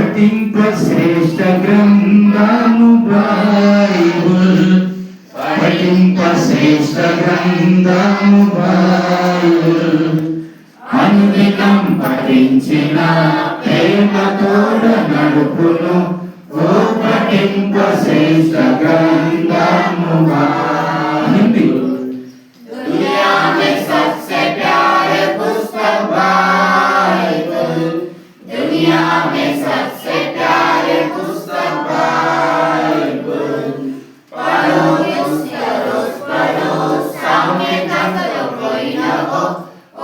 పఠింప శ్రేష్ఠ గ్రంథము బైబుల్, పఠింప శ్రేష్ఠ గ్రంథము బైబుల్. అనుదినం పఠించిన ప్రేమతోడ నడుపును, ఓ పఠింప శ్రేష్ఠ గ్రంథము బైబుల్. दुनिया में सबसे प्यारे पुस्तक बाइबल, दुनिया में सबसे प्यारे पुस्तक बाइबल. पढ़ो रोज पढ़ो, सामने तक तो कोई न हो,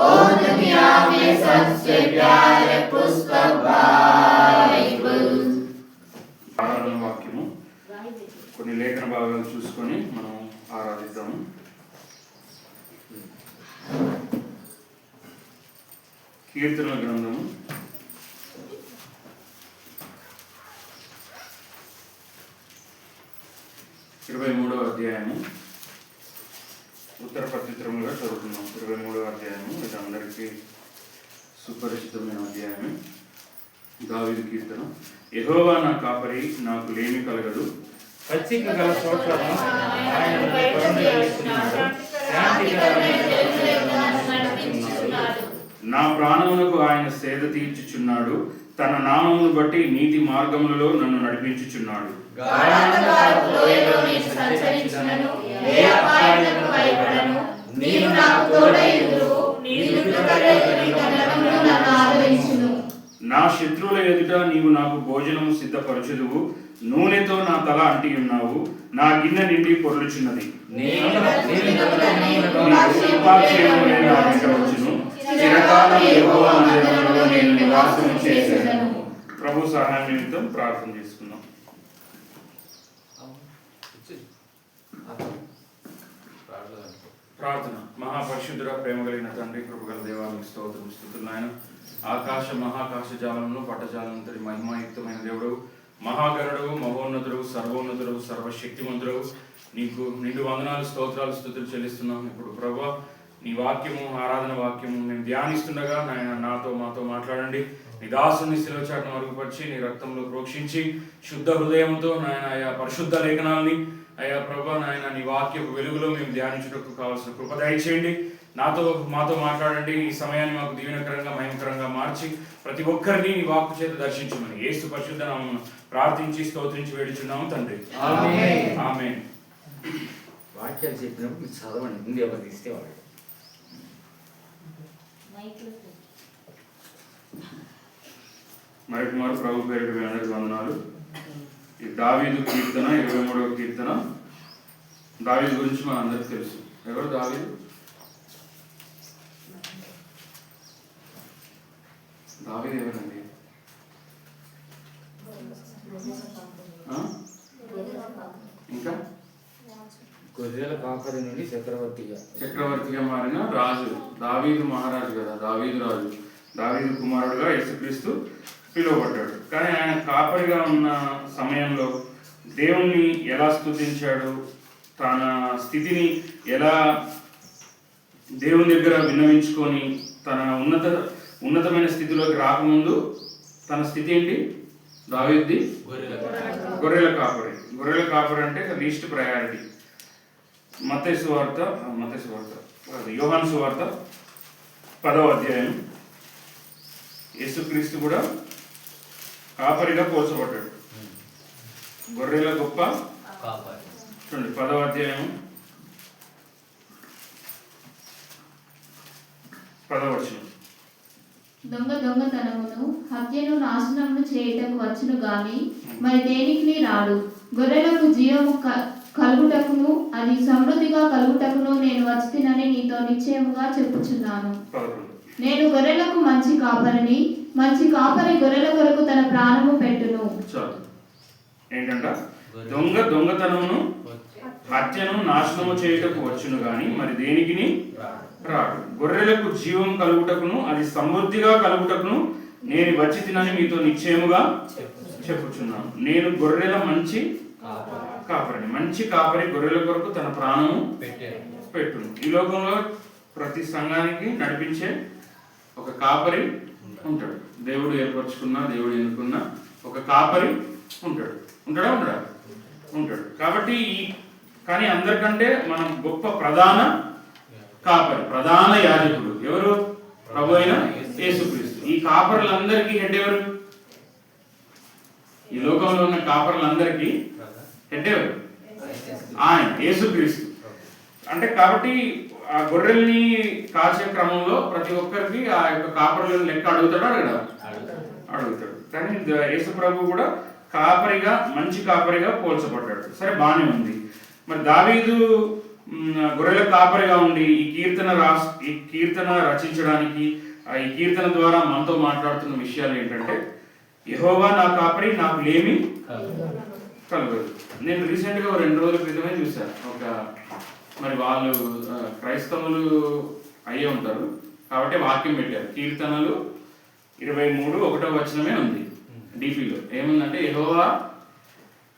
ओ दुनिया में सबसे प्यारे पुस्तक बाइबल. ఆరాధన వాక్యము కొన్ని లేఖన భాగాలు చూసుకొని మనం ఆరాధిద్దాము. కీర్తనల గ్రంథము 23వ అధ్యాయము. ఉత్తర ప్రత్యుత్తరములుగా చదువుతున్నాం. 23వ అధ్యాయము ఇది అందరికీ సుపరిచితమైన అధ్యాయము. దావీదు కీర్తన. యెహోవా నా కాపరి, నాకు లేమి కలగదు. పచ్చిక గల చోట్లను ఆయన కరుణ చేస్తున్నాడు, శాంతికరమైన దేశములను నడిపించుచున్నాడు. నా ప్రాణమునకు ఆయన సేద తీర్చుచున్నాడు, తన నామమును బట్టి నీతి మార్గములలో నన్ను నడిపించుచున్నాడు. గాఢాంధకారపు లోయలో నేను సంచరించినను, ఏ అపాయమునకు భయపడను. నీవు నాకు తోడయుందువు, నీ దుఃఖకరమైన నీ కనికరములు నన్ను ఆదరించును. నా శత్రువుల ఎదుట నీవు నాకు భోజనము సిద్ధపరచుదువు, నూనెతో నా తల అంటి ఉన్నావు, నా గిన్నె నిండి పొర్లుచున్నది. చిరకాలం యెహోవా మందిరములో నేను నివాసం చేసేదను. ప్రభు సహాయం నిమిత్తం ప్రార్థన చేసుకున్నాం. ప్రార్థన. మహాపరిశుద్ధుడ, ప్రేమ కలిగిన తండ్రి, కృపగల దేవానికి స్తోత్రం స్తుతులు నాయన. ఆకాశ మహాకాశ జాలంలో పట్టజాలంతటి మహిమాయుక్తమైన దేవుడు, మహాగరుడు, మహోన్నతుడు, సర్వోన్నతుడు, సర్వశక్తిమంతుడు, నీకు నిండు వందనాలు, స్తోత్రాలు, స్తుతులు చెల్లిస్తున్నాం. ఇప్పుడు ప్రభువా, నీ వాక్యము, ఆరాధన వాక్యము మేము ధ్యానిస్తుండగా నాయన నాతో మాతో మాట్లాడండి. నీ దాసుని శిలచాటను మరుగుపరిచి నీ రక్తంలో ప్రోక్షించి శుద్ధ హృదయంతో నాయన ఆయా పరిశుద్ధ లేఖనాల్ని అయ్యా ప్రభా నాయన నీ వాక్యపు వెలుగులో మేము ధ్యానించుటకు కావాల్సిన కృప దయచేయండి. మాతో మాట్లాడండి. ఈ సమయాన్ని మాకు దీవెనకరంగా మహిమకరంగా మార్చి ప్రతి ఒక్కరిని నీ వాక్కు చేత దర్శించమని యేసు పరిశుద్ధ నామమున ప్రార్థించి స్తోత్రించి వేడుచున్నాము తండ్రి. ఆమేన్. వాక్యాలు చెప్పినప్పుడు మీరు చదవండి, ముందు ఎవరు తీస్తే వాళ్ళు. మరొక మారు ప్రభు పేరు మీ అందరికి వందనాలు. ఈ దావీదు కీర్తన 23వ కీర్తన. దావీదు గురించి మన అందరికి తెలుసు. ఎవరు దావీదు? దావీదు ఎవరండి? ఇంకా గొర్రెల కాపరి నుండి చక్రవర్తిగా మారిన రాజు. దావీదు మహారాజు కదా, దావీదు రాజు. దావీదు కుమారుడుగా యేసుక్రీస్తు పిలువబడ్డాడు. కానీ ఆయన కాపరిగా ఉన్న సమయంలో దేవుణ్ణి ఎలా స్తుతించాడు, తన స్థితిని ఎలా దేవుని దగ్గర విన్నవించుకొని తన ఉన్నతమైన స్థితిలోకి రాకముందు తన స్థితి ఏంటి? దావీదుది గొర్రెల కాపరి. గొర్రెల కాపరి అంటే లీస్ట్ ప్రయారిటీ. మత్తయి సువార్త యోహాను సువార్త 10వ అధ్యాయం. యేసుక్రీస్తు కూడా కాపరిగా పోల్చబడ్డాడు. గొర్రెల గొప్ప చూడండి 10వ అధ్యాయం 10వ వచనం. దొంగతనమును హత్యను నాశనమును చేయుటకు వచ్చును గాని మరి దేనికి రాడు. గొర్రెలకు జీవము కలుగుటకును అది సమృద్ధిగా కలుగుటకును నేను వచ్చితినని నీతో నిశ్చయముగా చెప్పుచున్నాను. నేను గొర్రెలకు మంచి కాపరిని, మంచి కాపరి గొర్రెల కొరకు తన ప్రాణము పెట్టును. ఏంటంట? దొంగతనమును హత్యను నాశనము చేయుటకు వచ్చును గాని మరి దేనికి రాడు. గొర్రెలకు జీవం కలుగుటకును అది సమృద్ధిగా కలుగుటకును నేను వచ్చి తినని మీతో నిశ్చయముగా చెప్పుచున్నాను. నేను గొర్రెల మంచి కాపరిని. మంచి కాపరి గొర్రెల కొరకు తన ప్రాణము పెట్టును. ఈ లోకంలో ప్రతి సంఘానికి నడిపించే ఒక కాపరి ఉంటాడు. దేవుడు ఏర్పరచుకున్న, దేవుడు ఎన్నుకున్న ఒక కాపరి ఉంటాడు. ఉంటాడా ఉండడా? ఉంటాడు. కాబట్టి కానీ అందరికంటే మనం గొప్ప ప్రధాన కాపరి, ప్రధాన యాజకుడు ఎవరు? ప్రభు అయిన యేసుక్రీస్తు. ఈ కాపరులందరికీ హెడ్ ఎవరు? ఈ లోకంలో ఉన్న కాపరులందరికీ హెడ్ ఎవరు? ఆయన యేసుక్రీస్తు. అంటే కాబట్టి ఆ గొర్రెల్ని కాల్చే క్రమంలో ప్రతి ఒక్కరికి ఆ యొక్క కాపరులను లెక్క అడుగుతాడు, అడుగుతాడు. కానీ యేసు ప్రభు కూడా కాపరిగా, మంచి కాపరిగా పోల్చబడ్డాడు. సరే, బాగానే ఉంది. మరి దావీదు గొర్రెల కాపరిగా ఉండి ఈ కీర్తన రచించడానికి, ఈ కీర్తన ద్వారా మనతో మాట్లాడుతున్న విషయాలు ఏంటంటే, యెహోవా నా కాపరి, నాకు లేమి కలగదు. నేను రీసెంట్గా 2 రోజుల క్రితమే చూశాను. మరి వాళ్ళు క్రైస్తవులు అయ్యే ఉంటారు కాబట్టి వాక్యం పెట్టారు. కీర్తనలు 23:1 ఉంది డిపిలో. ఏముందంటే, యెహోవా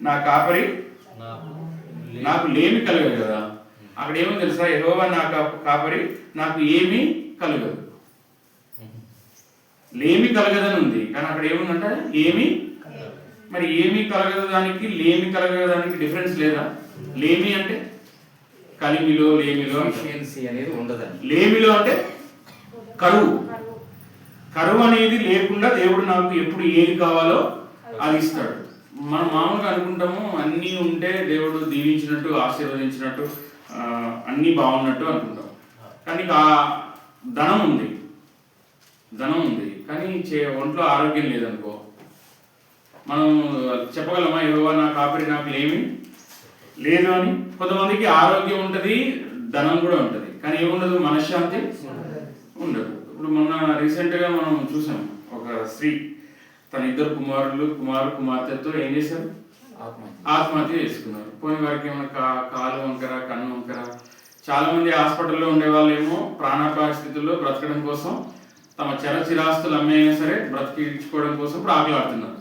నా కాపరి, నాకు లేమి కలగదు కదా. అక్కడ ఏమని తెలుసా? యెహోవా నా కాపరి, నాకు ఏమీ కలగదు. లేమి కలగదని ఉంది, కానీ అక్కడ ఏముందంటే ఏమి. మరి ఏమి కలగదానికి లేమి కలగదానికి డిఫరెన్స్ లేదా? లేమి అంటే కలిమిలో, లేమిలో అనేది ఉండదు. లేమిలో అంటే కరువు. కరువు అనేది లేకుండా దేవుడు నాకు ఎప్పుడు ఏది కావాలో అది ఇస్తాడు. మనం మామూలుగా అనుకుంటాము అన్నీ ఉంటే దేవుడు దీవించినట్టు, ఆశీర్వదించినట్టు, అన్నీ బాగున్నట్టు అనుకుంటాం. కానీ ఆ ధనం ఉంది కానీ ఒంట్లో ఆరోగ్యం లేదనుకో, మనం చెప్పగలమా యెహోవా నా కాపరి, నాకు లేమి లేదు అని? కొంతమందికి ఆరోగ్యం ఉంటుంది, ధనం కూడా ఉంటుంది, కానీ ఏముండదు? మనశ్శాంతి ఉండదు. ఇప్పుడు మొన్న రీసెంట్గా మనం చూసాం, ఒక స్త్రీ తన 2 కుమార్తెతో ఏం చేశారు? ఆత్మహత్య చేసుకున్నారు. పోయిన వారికి ఏమైనా కాలు వంకర, కన్ను వంకర. చాలా మంది హాస్పిటల్లో ఉండే వాళ్ళేమో ప్రాణాపాయ స్థితుల్లో బ్రతకడం కోసం తమ చిరాస్తులు అమ్మేనా సరే బ్రతికించుకోవడం కోసం ఇప్పుడు ఆకలాడుతున్నారు.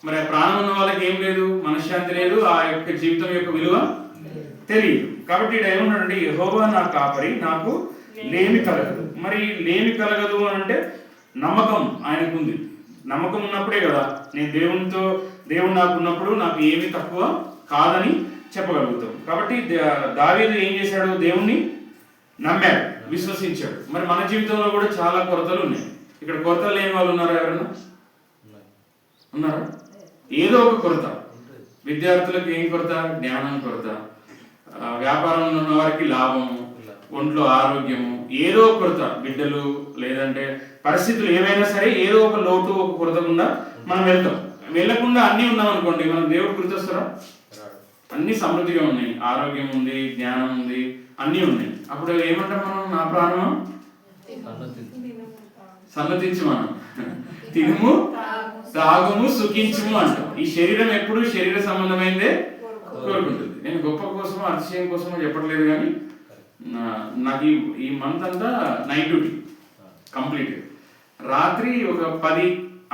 మరి ఆ ప్రాణం ఉన్న వాళ్ళకి ఏం లేదు? మనశ్శాంతి లేదు, ఆ యొక్క జీవితం యొక్క విలువ తెలియదు. కాబట్టి ఇక్కడ ఏమన్నాడంటే, యెహోవా నా కాపరి, నాకు లేమి కలగదు. మరి లేమి కలగదు అని అంటే నమ్మకం ఆయనకుంది. నమ్మకం ఉన్నప్పుడే కదా నేను దేవుడు నాకు ఉన్నప్పుడు నాకు ఏమి తక్కువ కాదని చెప్పగలుగుతాం. కాబట్టి దావీదు ఏం చేశాడు? దేవుణ్ణి నమ్మాడు, విశ్వసించాడు. మరి మన జీవితంలో కూడా చాలా కొరతలు ఉన్నాయి. ఇక్కడ కొరతలు లేని వాళ్ళు ఉన్నారా? ఎవరైనా ఉన్నారా? ఏదో ఒక కొరత. విద్యార్థులకు ఏం కొరత? జ్ఞానం కొరత. వ్యాపారంలో ఉన్న వారికి లాభము, ఒంట్లో ఆరోగ్యము, ఏదో కొరత. బిడ్డలు లేదంటే పరిస్థితులు ఏమైనా సరే ఏదో ఒక లోటు, ఒక కొరత గుండా మనం వెళ్తాం. వెళ్ళకుండా అన్నీ ఉన్నాం అనుకోండి, మనం దేవుడు గుర్తొస్తారా? అన్ని సమృద్ధిగా ఉన్నాయి, ఆరోగ్యం ఉంది, జ్ఞానం ఉంది, అన్నీ ఉన్నాయి. అప్పుడు ఏమంటాం మనం? నా ప్రాణమా సన్నతించు, మనం తినుము, తాగుము, సుఖించుము అంటాం. ఈ శరీరం ఎప్పుడు శరీర సంబంధమైందే కోరుకుంటుంది. నేను గొప్ప కోసమో అతిశయం కోసమో చెప్పట్లేదు, కానీ నాకు ఈ మంత్ అంతా నైట్ డ్యూటీ కంప్లీట్. రాత్రి ఒక 10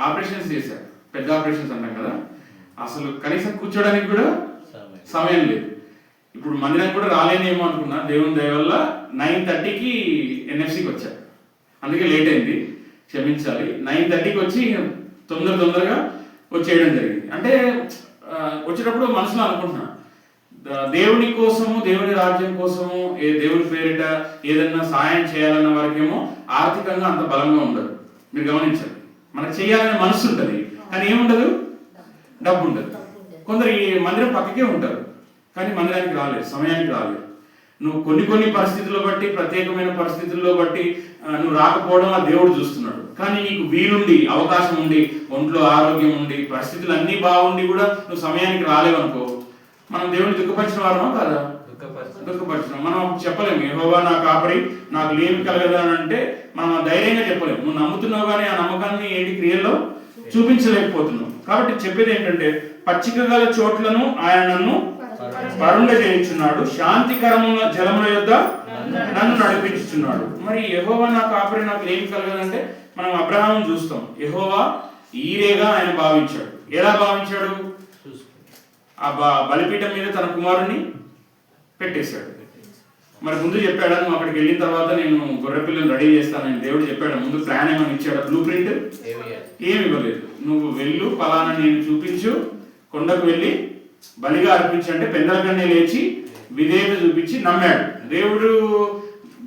ఆపరేషన్స్ చేశారు. పెద్ద ఆపరేషన్స్ అంటాం కదా, అసలు కనీసం కూర్చోడానికి కూడా సమయం లేదు. ఇప్పుడు మందిరం కూడా రాలేనేమో అనుకున్నా. దేవుని దయ వల్ల 9:30కి ఎన్ఎఫ్సికి వచ్చారు, అందుకే లేట్ అయింది, క్షమించాలి. 9:30కి వచ్చి తొందరగా వచ్చేయడం జరిగింది. అంటే వచ్చేటప్పుడు మనసులో అనుకుంటున్నా, దేవుని కోసము, దేవుని రాజ్యం కోసము, దేవుని పేరిట ఏదన్నా సాయం చేయాలన్న వారికేమో ఆర్థికంగా అంత బలంగా ఉండదు. మీరు గమనించండి, మనకు చేయాలనే మనసు ఉంటుంది, కానీ ఏముండదు? డబ్బు ఉండదు. కొందరు ఈ మందిరం పక్కకే ఉంటారు, కానీ మందిరానికి రాలేదు, సమయానికి రాలేదు. నువ్వు కొన్ని పరిస్థితుల్లో బట్టి, ప్రత్యేకమైన పరిస్థితుల్లో బట్టి నువ్వు రాకపోవడం ఆ దేవుడు చూస్తున్నాడు. కానీ నీకు వీలుండి, అవకాశం ఉండి, ఒంట్లో ఆరోగ్యం ఉండి, పరిస్థితులు అన్నీ బాగుండి కూడా నువ్వు సమయానికి రాలేవనుకో, మనం దేవుని దుఃఖపరిచిన వారమా కాదా? దుఃఖపరిచిన. మనం చెప్పలేము యెహోవా నా కాపరి, నాకు లేమి కలగదు అని అంటే మనం ధైర్యంగా చెప్పలేము. నువ్వు నమ్ముతున్నావు, కానీ ఆ నమ్మకాన్ని ఏంటి క్రియల్లో చూపించలేకపోతున్నావు. కాబట్టి చెప్పేది ఏంటంటే, పచ్చిక గల చోట్లను ఆయన నన్ను పరుండ చేయించున్నాడు, శాంతికరమైన జలముల యొద్ద నన్ను నడిపించుచున్నాడు. మరి యెహోవా నా కాపరి, నాకు లేమి కలగదంటే మనం అబ్రహామును చూస్తాం. యెహోవా ఈరేగా ఆయన భావించాడు. ఎలా భావించాడు? ఆ బలిపీఠం మీద తన కుమారుణ్ణి పెట్టేశాడు. మరి ముందు చెప్పాడా నువ్వు అక్కడికి వెళ్ళిన తర్వాత నేను గొర్రె పిల్లని రెడీ చేస్తానని దేవుడు చెప్పాడు? ముందు ప్లాన్ ఏమని ఇచ్చాడా? బ్లూ ప్రింట్ ఏమి ఇవ్వలేదు. నువ్వు వెళ్ళు, పలానా నేను చూపించు, కొండకు వెళ్ళి బలిగా అర్పించి అంటే పెందల కన్నే లేచి విధేయత చూపించి నమ్మాడు.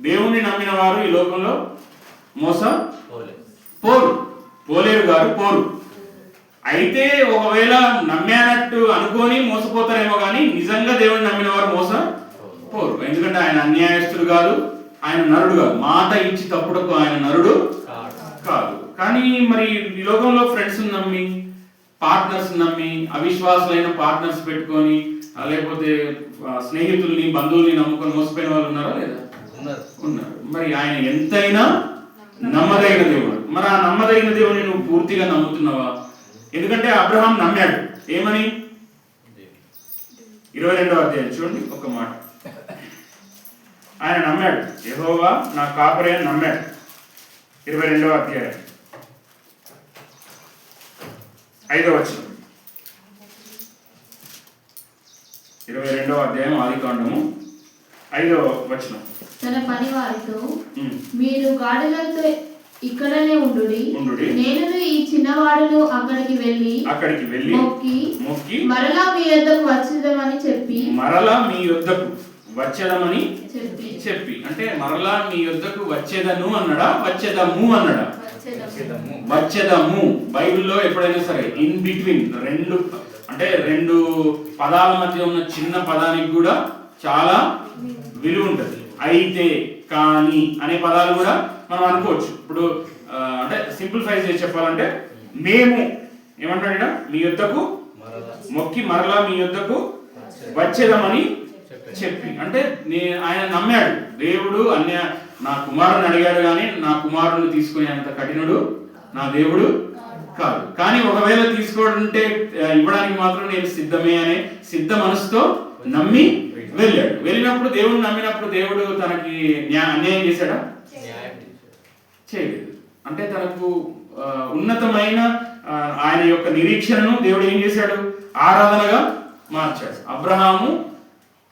దేవుణ్ణి నమ్మిన వారు ఈ లోకంలో మోసం పోలేరు గారు పోరు. అయితే ఒకవేళ నమ్మానట్టు అనుకొని మోసపోతారేమో కానీ నిజంగా దేవుని నమ్మిన వారు మోసం పోరు. ఎందుకంటే ఆయన అన్యాయస్తుడు కాదు, ఆయన నరుడు కాదు. మాట ఇచ్చి తప్పుడుకు ఆయన నరుడు కాదు. కానీ మరి ఈ లోకంలో ఫ్రెండ్స్ నమ్మి, పార్ట్నర్స్ నమ్మి, అవిశ్వాసులైన పార్ట్నర్స్ పెట్టుకొని, లేకపోతే స్నేహితుల్ని బంధువుల్ని నమ్ముకొని మోసపోయిన వాళ్ళు ఉన్నారా లేదా? ఉన్నారు. మరి ఆయన ఎంతైనా నమ్మదగిన దేవుడు. మరి ఆ నమ్మదగిన దేవుడిని నువ్వు పూర్తిగా నమ్ముతున్నావా? ఎందుకంటే అబ్రహాం నమ్మాడు. ఏమని? 22వ అధ్యాయం చూడండి ఒక మాట. ఆయన నమ్మాడు, యెహోవా నా కాపరి అని నమ్మాడు. 22వ అధ్యాయం 5వ వచనం. 22వ అధ్యాయం ఆదికాండము 5వ వచనం. తన పని వారితో, మీరు గాడిదలతో ఇక్కడనే ఉండుడి, నేను ఈ చిన్నవాడును అక్కడికి వెళ్ళి మొక్కి మరలా మీ యొద్దకు వచ్చేదమని చెప్పి అంటే మరలా మీ యొద్దకు వచ్చేదను అన్నాడా? వచ్చేదము అన్నాడా? వచ్చేదము. బైబిల్లో ఎప్పుడైనా సరే ఇన్ బిట్వీన్ రెండు పదాల మధ్య ఉన్న చిన్న పదానికి కూడా చాలా విలువ ఉంటుంది. అయితే, కానీ అనే పదాలు కూడా మనం అనుకోవచ్చు. ఇప్పుడు అంటే సింప్లిఫై చేసి చెప్పాలంటే, మేము ఏమంటాడు? మీ యొద్దకు మొక్కి మరలా మీ యొద్దకు వచ్చేదమని చెప్పి అంటే ఆయన నమ్మాడు. దేవుడు నా కుమారుని అడిగాడు కానీ నా కుమారుని తీసుకునే అంత కఠినుడు నా దేవుడు కాదు. కానీ ఒకవేళ తీసుకోవాలంటే ఇవ్వడానికి మాత్రం నేను సిద్ధమే అనే సిద్ధ మనసుతో నమ్మి వెళ్ళాడు. వెళ్ళినప్పుడు దేవుడిని నమ్మినప్పుడు దేవుడు తనకి అన్యాయం చేశాడా? చేయలేదు. అంటే తనకు ఉన్నతమైన ఆయన యొక్క నిరీక్షణను దేవుడు ఏం చేశాడు? ఆరాధనగా మార్చాడు. అబ్రహాము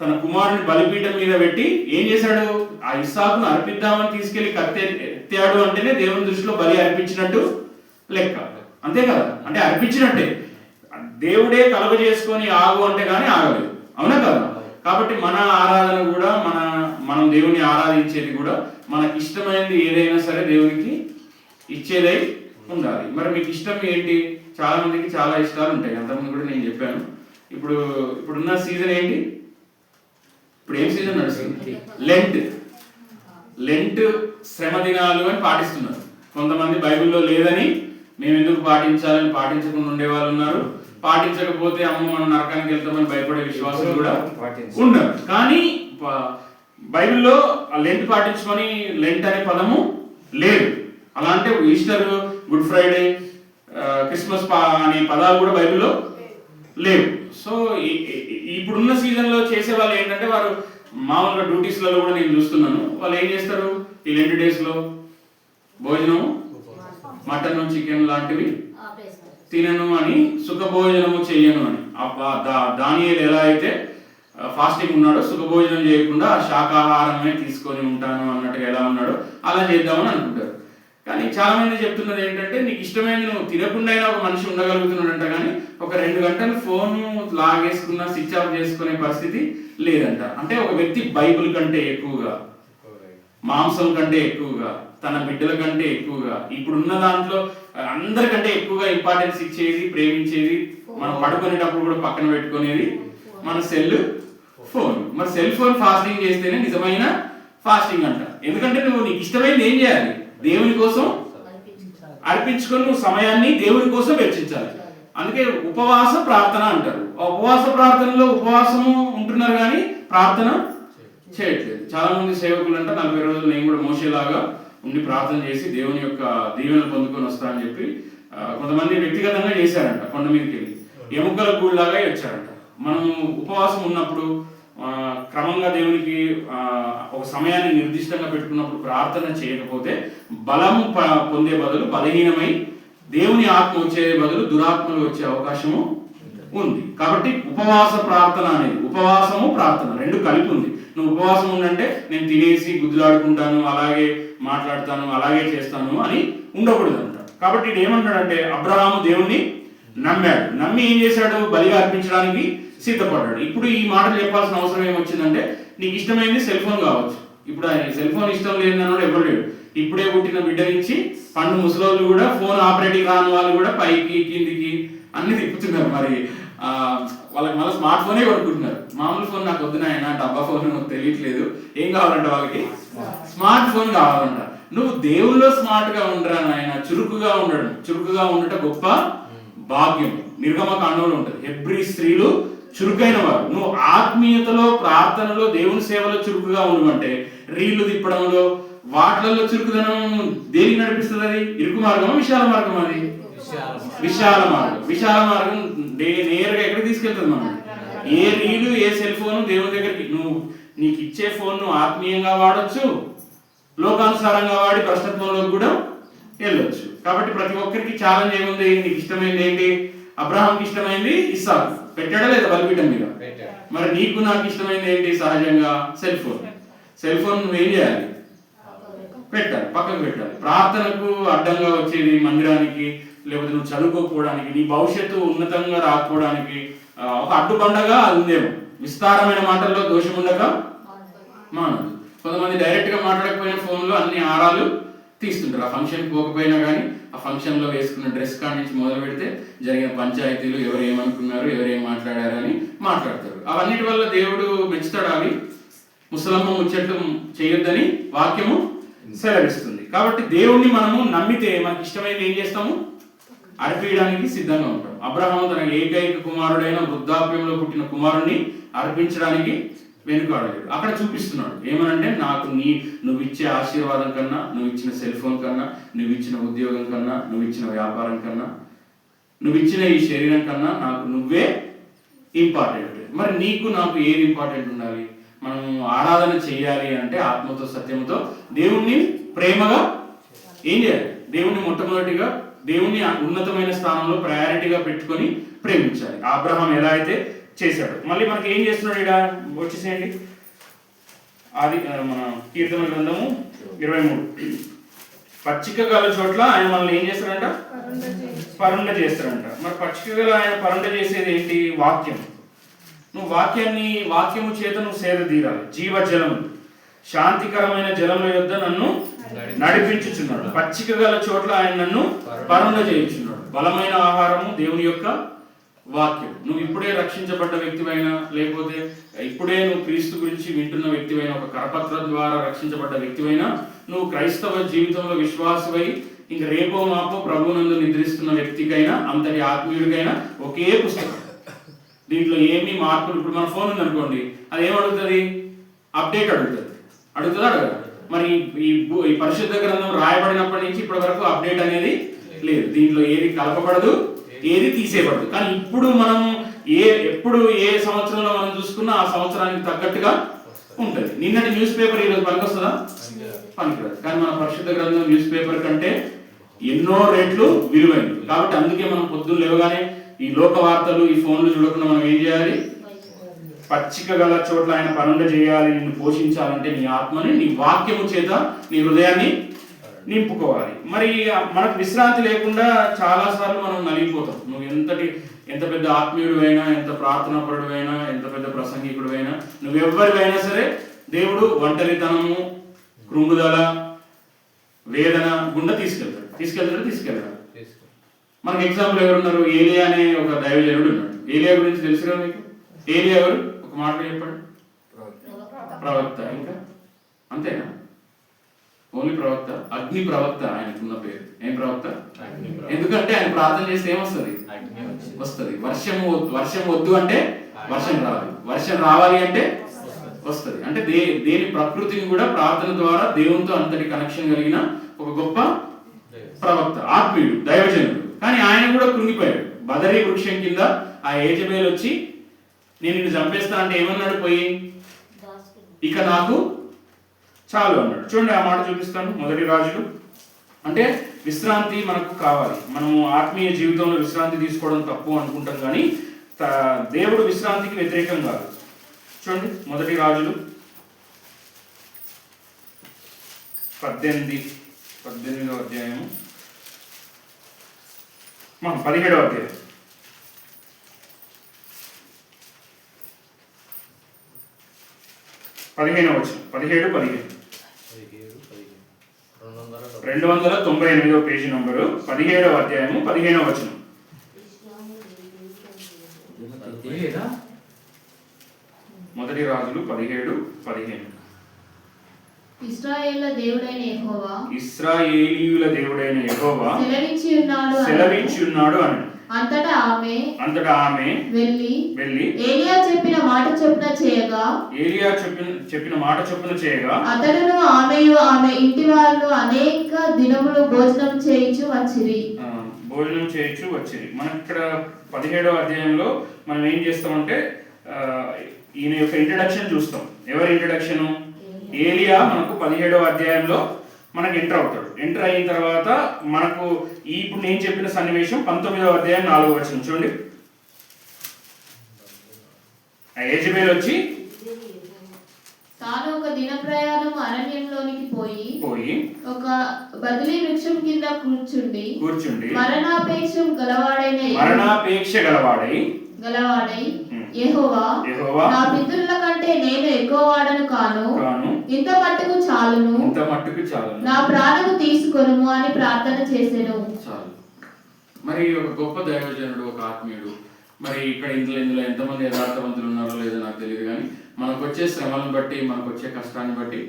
తన కుమారుని బలిపీఠం మీద పెట్టి ఏం చేశాడు? ఆ ఇస్సాకును అర్పిద్దామని తీసుకెళ్లి కత్తి ఎత్తాడు అంటేనే దేవుని దృష్టిలో బలి అర్పించినట్టు లెక్క. అంతే కదా? అంటే అర్పించినట్టే. దేవుడే కలుగ చేసుకొని ఆగు అంటే కానీ ఆగలేదు. అవునా కదా? కాబట్టి మన ఆరాధన కూడా మనం దేవుని ఆరాధించేది కూడా మనకి ఇష్టమైనది ఏదైనా సరే దేవునికి ఇచ్చేదై ఉండాలి. మరి మీకు ఇష్టం ఏంటి? చాలా మందికి చాలా ఇష్టాలు ఉంటాయి. అంతకుముందు కూడా నేను చెప్పాను. ఇప్పుడున్న సీజన్ ఏంటి? ఇప్పుడు ఏం సీజన్ నడుస్తుంది? లెంట్ శ్రమ దినాలు అని పాటిస్తున్నారు. కొంతమంది బైబిల్లో లేదని మేము ఎందుకు పాటించాలని పాటించకుండా ఉండే వాళ్ళు ఉన్నారు. పాటించకపోతే అమ్మ మనం నరకానికి వెళ్తామని భయపడే విశ్వాసం కూడా ఉన్నారు. కానీ బైబిల్లో లెంట్ పాటించుకొని లెంట్ అనే పదము లేదు. అలా అంటే ఈస్టర్, గుడ్ ఫ్రైడే, క్రిస్మస్ అనే పదాలు కూడా బైబిల్లో లేవు. సో ఇప్పుడున్న సీజన్లో చేసే వాళ్ళు ఏంటంటే వారు మామూలుగా డ్యూటీస్లలో కూడా నేను చూస్తున్నాను. వాళ్ళు ఏం చేస్తారు? ఈ లెంట్ డేస్లో భోజనం మటన్, చికెన్ లాంటివి తినను అని, సుఖభోజనము చెయ్యను అని. దానియేలు ఎలా అయితే ఫాస్టింగ్ ఉన్నాడో సుఖభోజనం చేయకుండా శాకాహారమే తీసుకొని ఉంటాను అన్నట్టుగా ఎలా ఉన్నాడో అలా చేద్దామని అనుకుంటారు. కానీ చాలా మంది చెప్తున్నది ఏంటంటే, నీకు ఇష్టమైన నువ్వు తినకుండా అయినా ఒక మనిషి ఉండగలుగుతున్నాడంట, కానీ ఒక 2 గంటలు ఫోన్ లాగేసుకున్న స్విచ్ ఆఫ్ చేసుకునే పరిస్థితి లేదంట. అంటే ఒక వ్యక్తి బైబిల్ కంటే ఎక్కువగా, మాంసం కంటే ఎక్కువగా, తన బిడ్డల కంటే ఎక్కువగా, ఇప్పుడున్న దాంట్లో అందరికంటే ఎక్కువగా ఇంపార్టెన్స్ ఇచ్చేది, ప్రేమించేది, మనం పడుకునేటప్పుడు కూడా పక్కన పెట్టుకునేది మన సెల్ ఫోన్. మరి సెల్ ఫోన్ ఫాస్టింగ్ చేస్తేనే నిజమైన ఫాస్టింగ్ అంట. ఎందుకంటే నువ్వు నీకు ఇష్టమైనది ఏం చేయాలి? దేవుని కోసం అర్పించుకొని నువ్వు సమయాన్ని దేవుని కోసం వెచ్చించాలి. అందుకే ఉపవాస ప్రార్థన అంటారు. ఉపవాస ప్రార్థనలో ఉపవాసము ఉంటున్నారు కానీ ప్రార్థన చేయట్లేదు. చాలా మంది సేవకులు అంట 40 రోజులు నేను కూడా మోసేలాగా ఉండి ప్రార్థన చేసి దేవుని యొక్క దీవెనలు పొందుకొని వస్తానని చెప్పి కొంతమంది వ్యక్తిగతంగా చేశారంట. కొండ మీదకి వెళ్ళి ఎముకల గూడులాగా వచ్చారంట. మనం ఉపవాసం ఉన్నప్పుడు క్రమంగా దేవునికి ఒక సమయాన్ని నిర్దిష్టంగా పెట్టుకున్నప్పుడు ప్రార్థన చేయకపోతే బలము పొందే బదులు బలహీనమై దేవుని ఆత్మ వచ్చే బదులు దురాత్మలు వచ్చే అవకాశము ఉంది. కాబట్టి ఉపవాస ప్రార్థన అనేది, ఉపవాసము ప్రార్థన 2 కలిపి ఉంది. నువ్వు ఉపవాసం ఉండంటే నేను తినేసి గుద్దులాడుకుంటాను, అలాగే మాట్లాడతాను, అలాగే చేస్తాను అని ఉండకూడదు అంట. కాబట్టి ఇది ఏమంటాడంటే అబ్రహాము దేవుణ్ణి నమ్మాడు. నమ్మి ఏం చేశాడు? బలిగా అర్పించడానికి సిద్ధపడ్డాడు. ఇప్పుడు ఈ మాటలు చెప్పాల్సిన అవసరం ఏమొచ్చిందంటే, నీకు ఇష్టమైంది సెల్ ఫోన్ కావచ్చు. ఇప్పుడు ఆయన సెల్ ఫోన్ ఇష్టం లేదన్నాడు ఎవరు లేడు. ఇప్పుడే పుట్టిన బిడ్డ నుంచి పండు ముసలోళ్ళు కూడా ఫోన్ ఆపరేటింగ్ కాని వాళ్ళు కూడా పైకి కిందికి అన్ని తిప్పుతున్నారు. మరి వాళ్ళకి మళ్ళీ స్మార్ట్ ఫోనే కొనుక్కుంటున్నారు. మామూలు ఫోన్ నాకు వద్దు నాయన, డబ్బా ఫోన్ తెలియట్లేదు, ఏం కావాలంట వాళ్ళకి? స్మార్ట్ ఫోన్ కావాలంట. నువ్వు దేవుల్లో స్మార్ట్ గా ఉండరా నాయన, చురుకుగా ఉండడం. చురుకుగా ఉండట గొప్ప భాగ్యం. నిర్గమకాండంలో ఉంటుంది, హెబ్రీ స్త్రీలు చురుకైన వారు. నువ్వు ఆత్మీయతలో, ప్రార్థనలో, దేవుని సేవలో చురుకుగా ఉండమంటే రీళ్లు తిప్పడంలో వాటిలలో చురుకుదనం దేనికి నడిపిస్తుంది? అది ఇరుకు మార్గమా విశాల మార్గం? అది విశాల మార్గం. విశాల మార్గం నేరుగా ఎక్కడికి తీసుకెళ్తుంది? మనం ఏ రీలు, ఏ సెల్ ఫోన్ దేవుని దగ్గరికి, నువ్వు నీకు ఇచ్చే ఫోన్ నువ్వు ఆత్మీయంగా వాడచ్చు, లోకానుసారంగా వాడి ప్రశ్నత్వంలోకి కూడా వెళ్ళొచ్చు. కాబట్టి ప్రతి ఒక్కరికి ఛాలెంజ్ ఏముంది? నీకు ఇష్టమైంది ఏంటి? అబ్రహాంకి ఇష్టమైంది ఇస్సాకు, పెట్టాడా లేదా బలిపీఠం మీద? మరి నీకు నాకు ఇష్టమైంది ఏంటి? సహజంగా సెల్ ఫోన్. సెల్ ఫోన్ నువ్వేం చేయాలి? పెట్టాలి, పక్కకు పెట్టాలి. ప్రార్థనకు అడ్డంగా వచ్చేది, మందిరానికి, లేకపోతే నువ్వు చదువుకోకపోవడానికి, నీ భవిష్యత్తు ఉన్నతంగా రాకపోవడానికి ఒక అడ్డుబండగా అది ఉందేమో. విస్తారమైన మాటల్లో దోషం ఉండక మానదు. కొంతమంది డైరెక్ట్ గా మాట్లాడకపోయిన ఫోన్లో అన్ని ఆరాలు తీస్తుంటారు. ఆ ఫంక్షన్ పోకపోయినా కానీ ఆ ఫంక్షన్ లో వేసుకున్న డ్రెస్ కాడి నుంచి మొదలు పెడితే జరిగిన పంచాయతీలు, ఎవరు ఏమనుకున్నారు, ఎవరు ఏం మాట్లాడారని మాట్లాడతారు. అవన్నిటి వల్ల దేవుడు మెచ్చుతాడు. అవి ముసలమ్మ ముచ్చట్లు చేయొద్దని వాక్యము సెలవిస్తుంది. కాబట్టి దేవుణ్ణి మనము నమ్మితే మనకి ఇష్టమైనది ఏం చేస్తాము? అర్పించడానికి సిద్ధంగా ఉంటాం. అబ్రహాము తన ఏకైక కుమారుడైన వృద్ధాప్యంలో పుట్టిన కుమారుణ్ణి అర్పించడానికి వెనుకాడలేడు. అక్కడ చూపిస్తున్నాడు ఏమనంటే, నాకు నువ్వు ఇచ్చే ఆశీర్వాదం కన్నా, నువ్వు ఇచ్చిన సెల్ ఫోన్ కన్నా, నువ్వు ఇచ్చిన ఉద్యోగం కన్నా, నువ్వు ఇచ్చిన వ్యాపారం కన్నా, నువ్వు ఇచ్చిన ఈ శరీరం కన్నా నాకు నువ్వే ఇంపార్టెంట్. మరి నీకు నాకు ఏది ఇంపార్టెంట్ ఉండాలి? మనం ఆరాధన చేయాలి అంటే ఆత్మతో సత్యంతో దేవుణ్ణి ప్రేమగా ఏం చేయాలి? దేవుణ్ణి మొట్టమొదటిగా దేవుణ్ణి ఉన్నతమైన స్థానంలో ప్రయారిటీగా పెట్టుకొని ప్రేమించాలి. అబ్రహాం ఎలా అయితే చేశాడు. మళ్ళీ మనకి ఏం చేస్తున్నాడు? ఇక్కడ వచ్చేసేయండి, అది మన కీర్తన గ్రంథము 23. పచ్చిక గల చోట్ల ఆయన మనల్ని ఏం చేస్తాడంట? పరుండ చేస్తాడంట. మరి పచ్చిక గల ఆయన పరుండ చేసేది ఏంటి? వాక్యం. నువ్వు వాక్యము చేత నువ్వు సేద తీరాలి. జీవజలము, శాంతికరమైన జలముల యొద్ద నన్ను నడిపించుచున్నాడు. పచ్చిక గల చోట్ల ఆయన నన్ను పరుండ చేయించున్నాడు. బలమైన ఆహారము దేవుని యొక్క వాక్యం. నువ్వు ఇప్పుడే రక్షించబడ్డ వ్యక్తివైనా, లేకపోతే ఇప్పుడే నువ్వు క్రీస్తు గురించి వింటున్న వ్యక్తివైనా, ఒక కరపత్రం ద్వారా రక్షించబడ్డ వ్యక్తివైనా, నువ్వు క్రైస్తవ జీవితంలో విశ్వాసమై ఇంక రేపో మాపో ప్రభువునందు నిద్రిస్తున్న వ్యక్తికైనా, అంతటి ఆత్మీయుడికైనా ఒకే పుస్తకం. దీంట్లో ఏమి మార్పులు. ఇప్పుడు మన ఫోన్ ఉంది అనుకోండి, అది ఏం అడుగుతుంది? అప్డేట్ అడుగుతుంది. అడుగుతుందా అడగదు? మరి ఈ పరిశుద్ధ గ్రంథం రాయబడినప్పటి నుంచి ఇప్పటి వరకు అప్డేట్ అనేది లేదు. దీంట్లో ఏది కలపబడదు, ఏది తీసేయబడదు. కానీ ఇప్పుడు మనం ఎప్పుడు ఏ సంవత్సరంలో మనం చూసుకున్నా ఆ సంవత్సరానికి తగ్గట్టుగా ఉంటుంది. నిన్నటి న్యూస్ పేపర్ ఈరోజు పనికొస్తుందా? పనికిరాదు. కానీ మన పరిశుద్ధ గ్రంథం న్యూస్ పేపర్ కంటే ఎన్నో రెట్లు విలువైనది. కాబట్టి అందుకే మనం పొద్దున్న లేవగానే ఈ లోక వార్తలు, ఈ ఫోన్లు చూడకుండా మనం ఏం చేయాలి? పచ్చిక గల చోట్ల ఆయన పనుండ చేయాలి. నిన్ను పోషించాలంటే నీ ఆత్మని, నీ వాక్యము చేత నీ హృదయాన్ని నింపుకోవాలి. మరి మనకు విశ్రాంతి లేకుండా చాలా సార్లు మనం నలిగిపోతాం. నువ్వు ఎంత పెద్ద ఆత్మీయుడివైనా, ఎంత ప్రార్థనాపరుడివైనా, ఎంత పెద్ద ప్రసంగికుడివైనా, నువ్వెవ్వరివైనా సరే దేవుడు ఒంటరితనము, కృంగుదల, వేదన గుండా తీసుకెళ్తాడు. మనకు ఎగ్జాంపుల్ ఎవరున్నారు? ఏలియా అనే ఒక దైవజనుడు ఉన్నాడు. ఏలియా గురించి తెలుసు కదా మీకు? ఏలియా ఎవరు? ఒక మాటలో చెప్పండి. ప్రవక్త. ఇంకా అంతేనా? ఓన్లీ ప్రవక్త? అగ్ని ప్రవక్త ఆయనకున్న పేరు. ఏం ప్రవక్త? ఎందుకంటే ఆయన ప్రార్థన చేస్తే ఏమొస్తుంది? వస్తుంది. వర్షం వద్దు అంటే వర్షం రాదు. వర్షం రావాలి అంటే వస్తుంది. అంటే దేని ప్రకృతిని కూడా ప్రార్థన ద్వారా దేవునితో అంతటి కనెక్షన్ కలిగిన ఒక గొప్ప ప్రవక్త, ఆత్మీయుడు, దైవజనుడు. కానీ ఆయన కూడా కృంగిపోయాడు. బదరీ వృక్షం కింద ఆ యెజెబెల్ వచ్చి నేను నిన్ను చంపేస్తా అంటే ఏమన్నాడు? పోయి ఇక నాకు చాలు అన్నాడు. చూడండి, ఆ మాట చూపిస్తాను. మొదటి రాజులు. అంటే విశ్రాంతి మనకు కావాలి. మనము ఆత్మీయ జీవితంలో విశ్రాంతి తీసుకోవడం తప్పు అనుకుంటాం, కానీ దేవుడు విశ్రాంతికి వ్యతిరేకం కాదు. చూడండి, మొదటి రాజులు 18వ అధ్యాయము 17వ అధ్యాయం 15వ వచనం 17-15 298వ పేజీ నంబరు 17వ అధ్యాయము 15వ వచనం. మొదటి రాజులు 17-15. ఇశ్రాయేలీయుల దేవుడైన యెహోవా సెలవించి ఉన్నాడు అని. అంతటా ఆమె వెళ్ళి ఏలియా చెప్పిన మాట చొప్పున చేయగా అతడును ఆమెయు ఆమె ఇంటి వాళ్ళు అనేక దినములు భోజనం చేయించు వచ్చిరి. మనం ఇక్కడ 17వ అధ్యాయంలో మనం ఏం చేస్తామంటే ఈయన యొక్క ఇంట్రడక్షన్ చూస్తాం. ఎవరి ఇంట్రడక్షన్? ఏలియా మనకు 17వ అధ్యాయంలో మనకు ఎంటర్ అవుతాడు. ఎంటర్ అయిన తర్వాత మనకు ఇప్పుడు నేను చెప్పిన సన్నివేశం 19వ అధ్యాయం 4వ వచనం చూడండి. యెజబెల్ వచ్చి తాను ఒక దిన ప్రయాణం అరణ్యంలోనికి పోయి ఒక బదిలీ వృక్షం కింద కూర్చుండి మరణాపేక్ష గలవాడై యెహోవా నా పితరుల కంటే నేను ఎక్కువ వాడను కాను, ఇంత మట్టుకు చాలును, నా ప్రాణము తీసుకొనుము అని ప్రార్థన చేసెను. మరి ఒక గొప్ప దైవజనుడు, ఒక ఆత్మీయుడు. మరి ఇక్కడ ఇందులో ఎంతమంది యథార్థవంతులు ఉన్నారో లేదో నాకు తెలియదు, కానీ మనకు వచ్చే శ్రమలను బట్టి, మనకు వచ్చే కష్టాన్ని బట్టి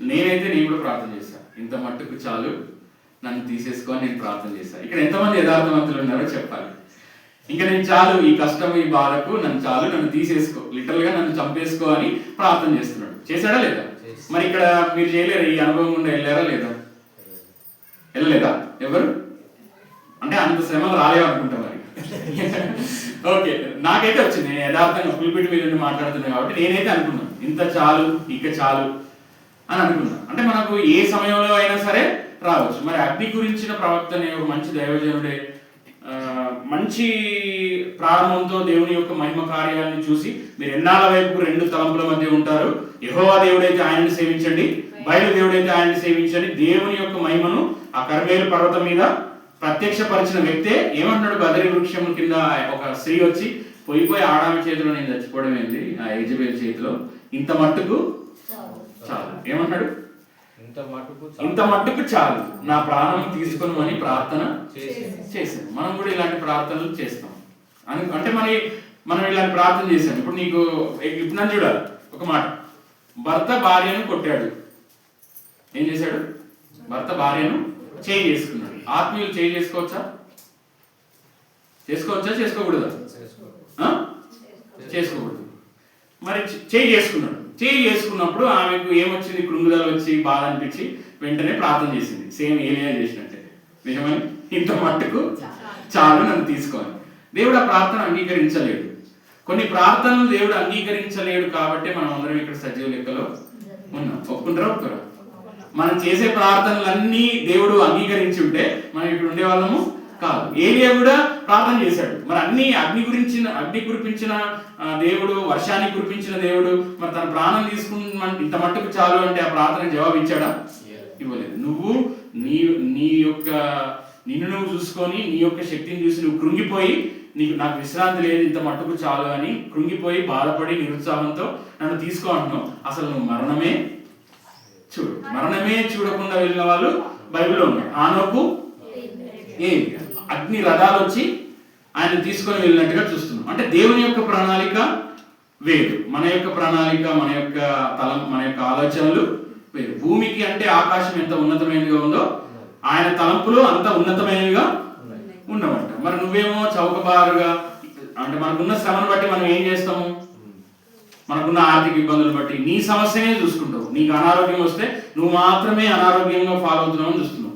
నేను కూడా ప్రార్థన చేశాను. ఇంత మట్టుకు చాలు, నన్ను తీసేసుకొని నేను ప్రార్థన చేశాను. ఇక్కడ ఎంతమంది యథార్థవంతులు ఉన్నారో చెప్పాలి. ఇంకా నేను చాలు, ఈ కష్టం, ఈ బాధకు నన్ను తీసేసుకో, లిటరల్ గా నన్ను చంపేసుకో అని ప్రార్థన చేస్తున్నాడు. చేశాడా లేదా? మరి ఇక్కడ మీరు చేయలేరు, ఈ అనుభవం గుండా వెళ్ళారా లేదా? వెళ్ళలేదా ఎవరు? అంటే అంత శ్రమలు రాలేవు అనుకుంటా మరి. ఓకే, నాకైతే వచ్చింది. నేను యథార్థంగా పులిపిటి మీద మాట్లాడుతున్నాను కాబట్టి నేనైతే అనుకున్నాను, ఇంత చాలు, ఇక చాలు అని అనుకున్నాను. అంటే మనకు ఏ సమయంలో అయినా సరే రావచ్చు. మరి అగ్ని గురించిన ప్రవక్త అనే ఒక మంచి దైవజనుడే మంచి ప్రారంభంతో దేవుని యొక్క మహిమ కార్యాలను చూసి, మీరు ఎన్నాళ్ళ వైపు రెండు తలంపుల మధ్య ఉంటారు. యెహోవా దేవుడైతే ఆయనను సేవించండి, బయలు దేవుడైతే ఆయనను సేవించండి. దేవుని యొక్క మహిమను ఆ కర్మేలు పర్వతం మీద ప్రత్యక్షపరిచిన వ్యక్తే ఏమన్నాడు? బదరి వృక్షం కింద ఒక స్త్రీ వచ్చి పోయి ఆడామి చేతిలో నేను చచ్చిపోవడం ఏంది, ఆ యెజబెల్ చేతిలో, ఇంత మట్టుకు చాలు. ఏమన్నాడు? ఇంత మట్టుకు చాలు, నా ప్రాణం తీసుకొని అని ప్రార్థన చేశాను. మనం కూడా ఇలాంటి ప్రార్థనలు చేస్తాం అంటే మనం ఇలాంటి ప్రార్థన చేశాం. ఇప్పుడు నన్ను చూడాలి ఒక మాట. భర్త భార్యను కొట్టాడు, ఏం చేశాడు? భర్త భార్యను చేయి చేసుకున్నాడు. ఆత్మీయులు చేయి చేసుకోవచ్చా? చేసుకోకూడదా? చేసుకోకూడదు. మరి చేయి చేసుకున్నాడు. చేయి చేసుకున్నప్పుడు ఆమెకు ఏమొచ్చింది? కృంగుదల వచ్చి, బాధ అనిపించి వెంటనే ప్రార్థన చేసింది, సేమ్ ఏలియా చేసినట్టే. నిజమని ఇంత మట్టుకు చాలు, నన్ను తీసుకోవాలి. దేవుడు ఆ ప్రార్థన అంగీకరించలేడు. కొన్ని ప్రార్థనలు దేవుడు అంగీకరించలేడు కాబట్టి మనం అందరం ఇక్కడ సజీవ లెక్కలో ఉన్నాం. ఒప్పుకుంటారా? ఒప్పుకోరా? మనం చేసే ప్రార్థనలన్నీ దేవుడు అంగీకరించి ఉంటే మనం ఇక్కడ ఉండేవాళ్ళము కాదు. ఏలియా కూడా ప్రార్థన చేశాడు. మరి అగ్ని కురిపించిన దేవుడు, వర్షాన్ని కురిపించిన దేవుడు, మరి తన ప్రాణం తీసుకున్న ఇంత మట్టుకు చాలు అంటే ఆ ప్రార్థన జవాబు ఇచ్చాడా? ఇవ్వలేదు. నువ్వు నిన్ను నువ్వు చూసుకొని, నీ యొక్క శక్తిని చూసి నువ్వు కృంగిపోయి, నాకు విశ్రాంతి లేదు, ఇంత మట్టుకు చాలు అని కృంగిపోయి, బాధపడి, నిరుత్సాహంతో నన్ను తీసుకో అంటున్నావు. అసలు నువ్వు మరణమే చూడకుండా వెళ్ళిన వాళ్ళు బైబిల్లో ఉన్నారు. ఆనోకు, ఏలియా అగ్ని రథాలు వచ్చి ఆయన తీసుకొని వెళ్ళినట్టుగా చూస్తున్నాం. అంటే దేవుని యొక్క ప్రణాళిక వేరు, మన యొక్క ప్రణాళిక, మన యొక్క ఆలోచనలు వేరు. భూమికి అంటే ఆకాశం ఎంత ఉన్నతమైనదిగా ఉందో ఆయన తలంపులు అంత ఉన్నతమైనవిగా ఉన్నవంట. మరి నువ్వేమో చౌకబారుగా, అంటే మనకున్న శ్రమను బట్టి మనం ఏం చేస్తాము? మనకున్న ఆర్థిక ఇబ్బందులు బట్టి నీ సమస్యనే చూసుకుంటావు. నీకు అనారోగ్యం వస్తే నువ్వు మాత్రమే అనారోగ్యంగా ఫాలో అవుతున్నావు అని చూస్తున్నావు.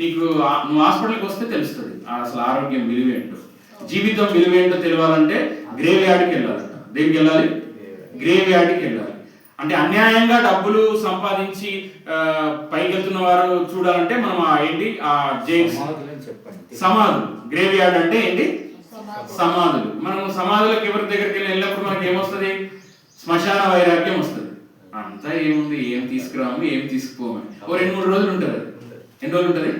నువ్వు హాస్పిటల్కి వస్తే తెలుస్తుంది అసలు ఆరోగ్యం విలువేంటో, జీవితం విలువేంటో తెలియాలంటే గ్రేవ్ యార్డ్కి వెళ్ళాలంట. దేనికి వెళ్ళాలి? గ్రేవ్ యార్డ్కి వెళ్ళాలి. అంటే అన్యాయంగా డబ్బులు సంపాదించి పైకి వెళ్తున్న వారు చూడాలంటే మనం ఆ జైలు, సమాధులు. గ్రేవ్ యార్డ్ అంటే ఏంటి? సమాధులు. మనం సమాధులకు ఎవరి దగ్గరికి వెళ్ళినప్పుడు మనకి ఏమొస్తుంది? శ్మశాన వైరాగ్యం వస్తుంది. అంతా ఏముంది, ఏం తీసుకురాము ఏం తీసుకుపోమని. ఓ 2-3 రోజులు ఉంటుంది. ఎన్ని రోజులు ఉంటుంది?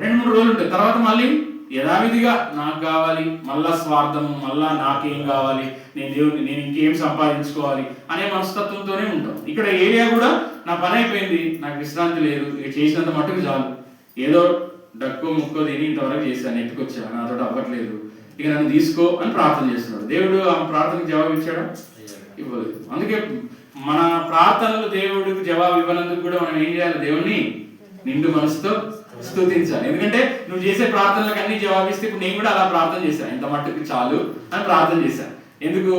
2-3 రోజులు ఉంటుంది. తర్వాత మళ్ళీ యథావిధిగా నాకు కావాలి, మళ్ళా స్వార్థము, మళ్ళా నాకేం కావాలి, నేను ఇంకేం సంపాదించుకోవాలి అనే మనస్తత్వంతోనే ఉంటాం. ఇక్కడ ఏరియా కూడా నా పని అయిపోయింది, నాకు విశ్రాంతి లేదు, ఇక చేసినంత మట్టుకు చాలు, ఏదో డక్కో ముక్కో తిని ఇంతవరకు చేశాను, నెట్టుకొచ్చా, నాతో అవ్వట్లేదు, ఇక నన్ను తీసుకో అని ప్రార్థన చేస్తున్నాడు. దేవుడు ఆ ప్రార్థనకు జవాబు ఇచ్చాడా? ఇవ్వలేదు. అందుకే మన ప్రార్థనలు దేవుడికి జవాబు ఇవ్వనందుకు కూడా మనం ఏం చేయాలి? దేవుణ్ణి నిండు మనసుతో స్తుతించాలి. ఎందుకంటే నువ్వు చేసే ప్రార్థనలకు అన్ని జవాబిస్తే, ఇప్పుడు నేను కూడా అలా ప్రార్థన చేశాను, ఇంత మట్టుకు చాలు అని ప్రార్థన చేశాను. ఎందుకు?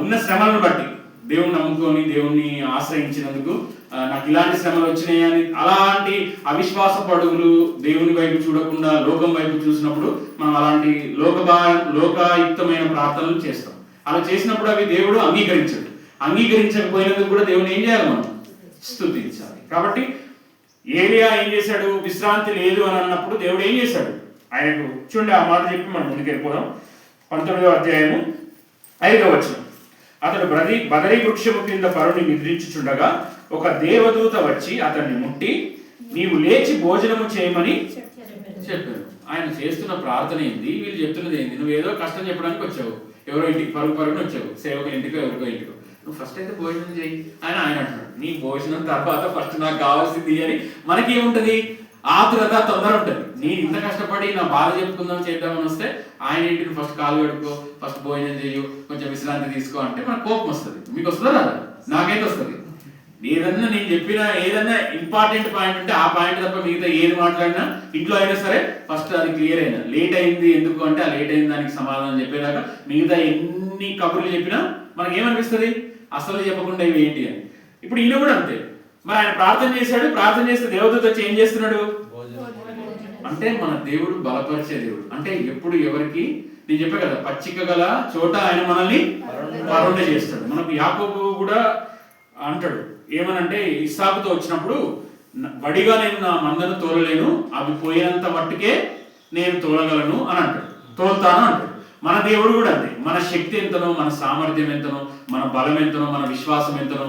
ఉన్న శ్రమలను బట్టి దేవుణ్ణి నమ్ముకొని దేవుణ్ణి ఆశ్రయించినందుకు నాకు ఇలాంటి శ్రమలు వచ్చినాయి అని, అలాంటి అవిశ్వాస పడుగులు దేవుని వైపు చూడకుండా లోకం వైపు చూసినప్పుడు మనం అలాంటి లోకాయుక్తమైన ప్రార్థనలు చేస్తాం. అలా చేసినప్పుడు అవి దేవుడు అంగీకరించాడు. అంగీకరించకపోయినందుకు కూడా దేవుని ఏం చేయాలి? మనం స్తుతించాలి. కాబట్టి ఏలియా ఏం చేశాడు? విశ్రాంతి లేదు అని అన్నప్పుడు దేవుడు ఏం చేశాడు? ఆయనకు చూడండి, ఆ మాట చెప్పి మనం ముందుకెళ్ళిపోదాం. 19వ అధ్యాయము 5వ వచనం. అతడు బదరీ వృక్షము కింద పరుని నిద్రించుచుండగా ఒక దేవదూత వచ్చి అతన్ని ముట్టి, నీవు లేచి భోజనము చేయమని చెప్పాడు. ఆయన చేస్తున్న ప్రార్థన ఏంది, వీళ్ళు చెప్తున్నది ఏంది? నువ్వు ఏదో కష్టం చెప్పడానికి వచ్చావు, ఎవరో ఇంటికి పరుగుని వచ్చావు, సేవకు ఇంటికో ఎవరికో ఇంటికో, నువ్వు ఫస్ట్ అయితే భోజనం చేయి అని ఆయన అంటున్నాడు. నీ భోజనం తర్వాత ఫస్ట్ నాకు కావాల్సింది అని మనకేముంటది? ఆతురత, తొందర ఉంటుంది. నేను ఇంత కష్టపడి నా బాధ చెప్పుకుందాం చేద్దామని వస్తే ఆయన ఇంటిని ఫస్ట్ కాలు కడుక్కో, ఫస్ట్ భోజనం చేయు, కొంచెం విశ్రాంతి తీసుకో అంటే మనకు కోపం వస్తుంది. మీకు వస్తుందా రాదా? నాకైతే వస్తుంది. ఏదన్నా నేను చెప్పిన ఏదన్నా ఇంపార్టెంట్ పాయింట్ ఉంటే ఆ పాయింట్ తప్ప మిగతా ఏది మాట్లాడినా ఇంట్లో అయినా సరే ఫస్ట్ అది క్లియర్ అయినా, లేట్ అయింది ఎందుకు అంటే ఆ లేట్ అయిన దానికి సమాధానం చెప్పేదాకా మిగతా ఎన్ని కబుర్లు చెప్పినా మనకి ఏమనిపిస్తుంది? అసలు చెప్పకుండా ఇవి ఏంటి అని. ఇప్పుడు ఈయన కూడా అంతే. మరి ఆయన ప్రార్థన చేశాడు, ప్రార్థన చేస్తే దేవదూత వచ్చి ఏం చేస్తున్నాడు అంటే, మన దేవుడు బలపరిచే దేవుడు. అంటే ఎప్పుడు ఎవరికి, నేను చెప్పే కదా, పచ్చిక గల చోట ఆయన మనల్ని పరుండ చేస్తాడు. మనకు యాకోబు కూడా అంటాడు ఏమనంటే, ఇస్సాకుతో వచ్చినప్పుడు వడిగా నేను నా మందను తోలలేను, అవి పోయినంత మట్టుకే నేను తోలగలను అని అంటాడు, తోలుతాను అంటాడు. మన దేవుడు కూడా అంతే. మన శక్తి ఎంతనో, మన సామర్థ్యం ఎంతనో, మన బలం ఎంతనో, మన విశ్వాసం ఎంతనో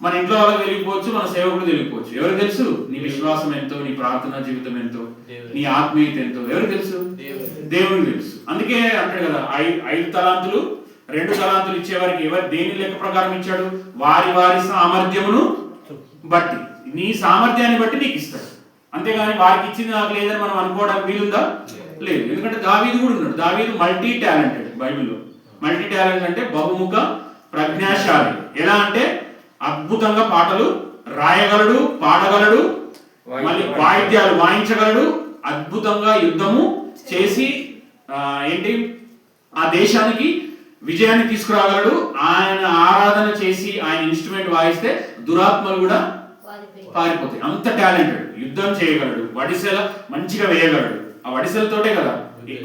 మన ఇంట్లో వాళ్ళకి తెలియకపోవచ్చు, మన సేవకుడు తెలియకపోవచ్చు. ఎవరు తెలుసు? నీ విశ్వాసం ఎంతో, నీ ప్రార్థనా జీవితం ఎంతో, నీ ఆత్మీయత ఎంతో ఎవరు తెలుసు? దేవుడికి తెలుసు. అందుకే అంటాడు కదా, 5 తలాంతులు 2 తలాంతులు ఇచ్చేవారికి ఎవరు దేని లెక్క ప్రకారం ఇచ్చాడు? వారి వారి సామర్థ్యమును బట్టి, నీ సామర్థ్యాన్ని బట్టి నీకు ఇస్తాడు. అంతేగాని వారికి ఇచ్చింది నాకు లేదని మనం అనుకోవడానికి వీలుందా? లేదు. ఎందుకంటే దావీదు కూడా ఉన్నాడు. దావీదు మల్టీ టాలెంటెడ్. బైబిల్లో మల్టీ టాలెంట్ అంటే బహుముఖ ప్రజ్ఞాశాలి. ఎలా అంటే అద్భుతంగా పాటలు రాయగలడు, పాడగలడు, మళ్ళీ వాయిద్యాలు వాయించగలడు, అద్భుతంగా యుద్ధము చేసి ఆ దేశానికి విజయాన్ని తీసుకురాగలడు. ఆయన ఆరాధన చేసి ఆయన ఇన్స్ట్రుమెంట్ వాయిస్తే దురాత్మలు కూడా పారిపోతాయి. అంత టాలెంటెడ్. యుద్ధం చేయగలడు, వడిసెల మంచిగా వేయగలడు. ఆ వడిసెలతోటే కదా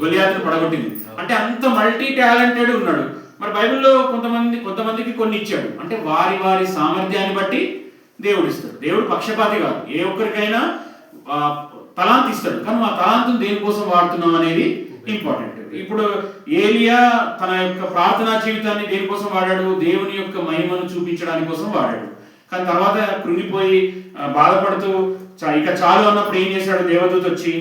గొలియాతును పడగొట్టింది. అంటే అంత మల్టీ టాలెంటెడ్ ఉన్నాడు. మరి బైబిల్లో కొంతమందికి కొన్ని ఇచ్చాడు. అంటే వారి వారి సామర్థ్యాన్ని బట్టి దేవుడు ఇస్తాడు. దేవుడు పక్షపాతి కాదు. ఏ ఒక్కరికైనా తలాంత్ ఇస్తాడు, కానీ ఆ తలాంతును దేనికోసం వాడుతున్నాం అనేది ఇంపార్టెంట్. ఇప్పుడు ఏలియా తన యొక్క ప్రార్థనా జీవితాన్ని దేనికోసం వాడాడు? దేవుని యొక్క మహిమను చూపించడానికి కోసం వాడాడు. కానీ తర్వాత కృంగిపోయి బాధపడుతూ ఇక చాలు అన్నప్పుడు ఏం చేశాడు? దేవదూత వచ్చి,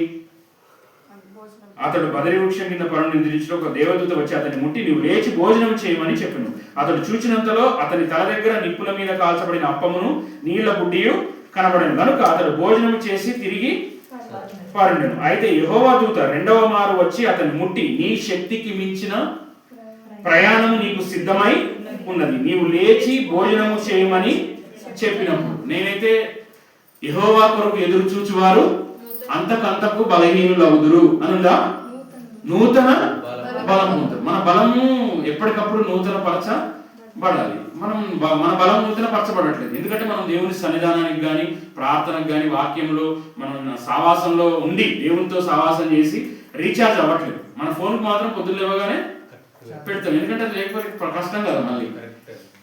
అతడు బదరీ వృక్షం కింద పరుని నిద్రించిన ఒక దేవదూత వచ్చి అతన్ని ముట్టి, నీవు లేచి భోజనం చేయమని చెప్పాను. అతడు చూచినంతలో అతని తల దగ్గర నిప్పుల మీద కాల్చబడిన అప్పమును నీళ్ల బుడ్డియు కనబడను. కనుక అతడు భోజనం చేసి తిరిగి పారుండెను. అయితే యెహోవా దూత 2వ మారు వచ్చి అతన్ని ముట్టి, నీ శక్తికి మించిన ప్రయాణము నీకు సిద్ధమై ఉన్నది, నీవు లేచి భోజనము చేయమని చెప్పినప్పుడు, నేనైతే యెహోవా కొరకు ఎదురు చూచువారు అంతకంతకు బలహీనులు అవుదురు అనుందా? నూతన బలం ఉంటుంది. మన బలము ఎప్పటికప్పుడు నూతన పరచబడాలి. మన బలం నూతన పరచబడట్లేదు. ఎందుకంటే మనం దేవుని సన్నిధానానికి కానీ, ప్రార్థనకు కానీ, వాక్యంలో మనం సావాసంలో ఉండి దేవునితో సావాసం చేసి రీఛార్జ్ అవ్వట్లేదు. మన ఫోన్కి మాత్రం పొద్దున్న లేవగానే పెడతాం. ఎందుకంటే అది లేకపోతే కష్టం కదా, మళ్ళీ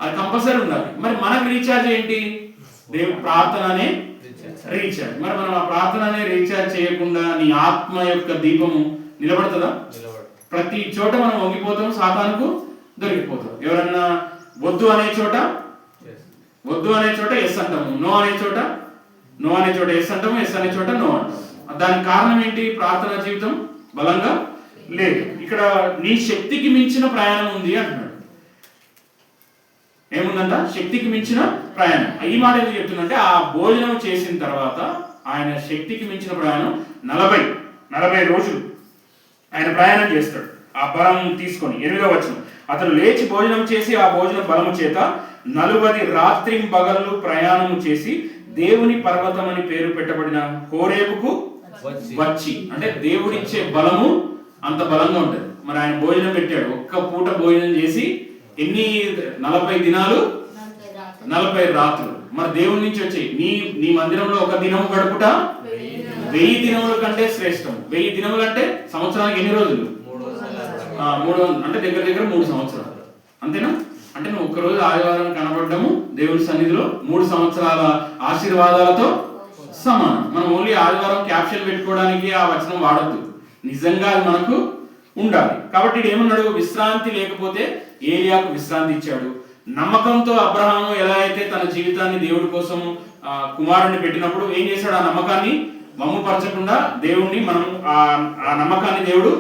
అది కంపల్సరీ ఉండాలి. మరి మనకు రీఛార్జ్ ఏంటి? దేవుని ప్రార్థననే రీఛార్జ్. మరి మనం ఆ ప్రార్థననే రీఛార్జ్ చేయకుండా నీ ఆత్మ యొక్క దీపము నిలబడుతుందా? ప్రతి చోట మనం వంగిపోతాం, సాతానుకు దొరికిపోతాం. ఎవరన్నా వద్దు అనే చోట వద్దు అనే చోట ఎస్ అంటాము, నో అనే చోట ఎస్ అంటాము, ఎస్ అనే చోట నో అంటాము. దానికి కారణం ఏంటి? ప్రార్థనా జీవితం బలంగా లేదు. ఇక్కడ నీ శక్తికి మించిన ప్రయాణం ఉంది అంటున్నాడు. ఏముందంట? శక్తికి మించిన ప్రయాణం. ఈ మాట ఎందుకు చెప్తున్నంటే ఆ భోజనం చేసిన తర్వాత ఆయన శక్తికి మించిన ప్రయాణం 40 రోజులు ఆయన ప్రయాణం చేస్తాడు ఆ బలం తీసుకొని. 8వ వచనం, అతను లేచి భోజనం చేసి ఆ భోజన బలము చేత 40 రాత్రింబగళ్ళు ప్రయాణము చేసి దేవుని పర్వతం అని పేరు పెట్టబడిన హోరేబుకు వచ్చి, అంటే దేవుడిచ్చే బలము అంత బలంగా ఉంటుంది. మరి ఆయన భోజనం పెట్టాడు, ఒక్క పూట భోజనం చేసి ఎన్ని 40 దినాలు 40 రాత్రులు. మరి దేవుడి నుంచి వచ్చాయి. నీ మందిరంలో ఒక దినం గడుపుట 1000 దినముల కంటే శ్రేష్టం. 1000 దినములు అంటే సంవత్సరానికి ఎన్ని రోజులు? 300, అంటే దగ్గర 3 సంవత్సరాలు. అంతేనా? అంటే నువ్వు ఒక్కరోజు ఆదివారం కనబడము దేవుని సన్నిధిలో 3 సంవత్సరాల ఆశీర్వాదాలతో సమానం. మనం ఓన్లీ ఆదివారం క్యాప్షన్ పెట్టుకోవడానికి ఆ వచనం వాడద్దు, నిజంగా అది మనకు ఉండాలి. కాబట్టి ఏమన్నాడు? విశ్రాంతి లేకపోతే ఏలియాకు విశ్రాంతి ఇచ్చాడు. నమ్మకంతో అబ్రహాము ఎలా అయితే తన జీవితాన్ని దేవుడి కోసం కుమారుడిని పెట్టినప్పుడు ఏం చేశాడు? ఆ నమ్మకాన్ని వమ్ముపరచకుండా దేవుణ్ణి మనం ఆ నమ్మకాన్ని దేవుడు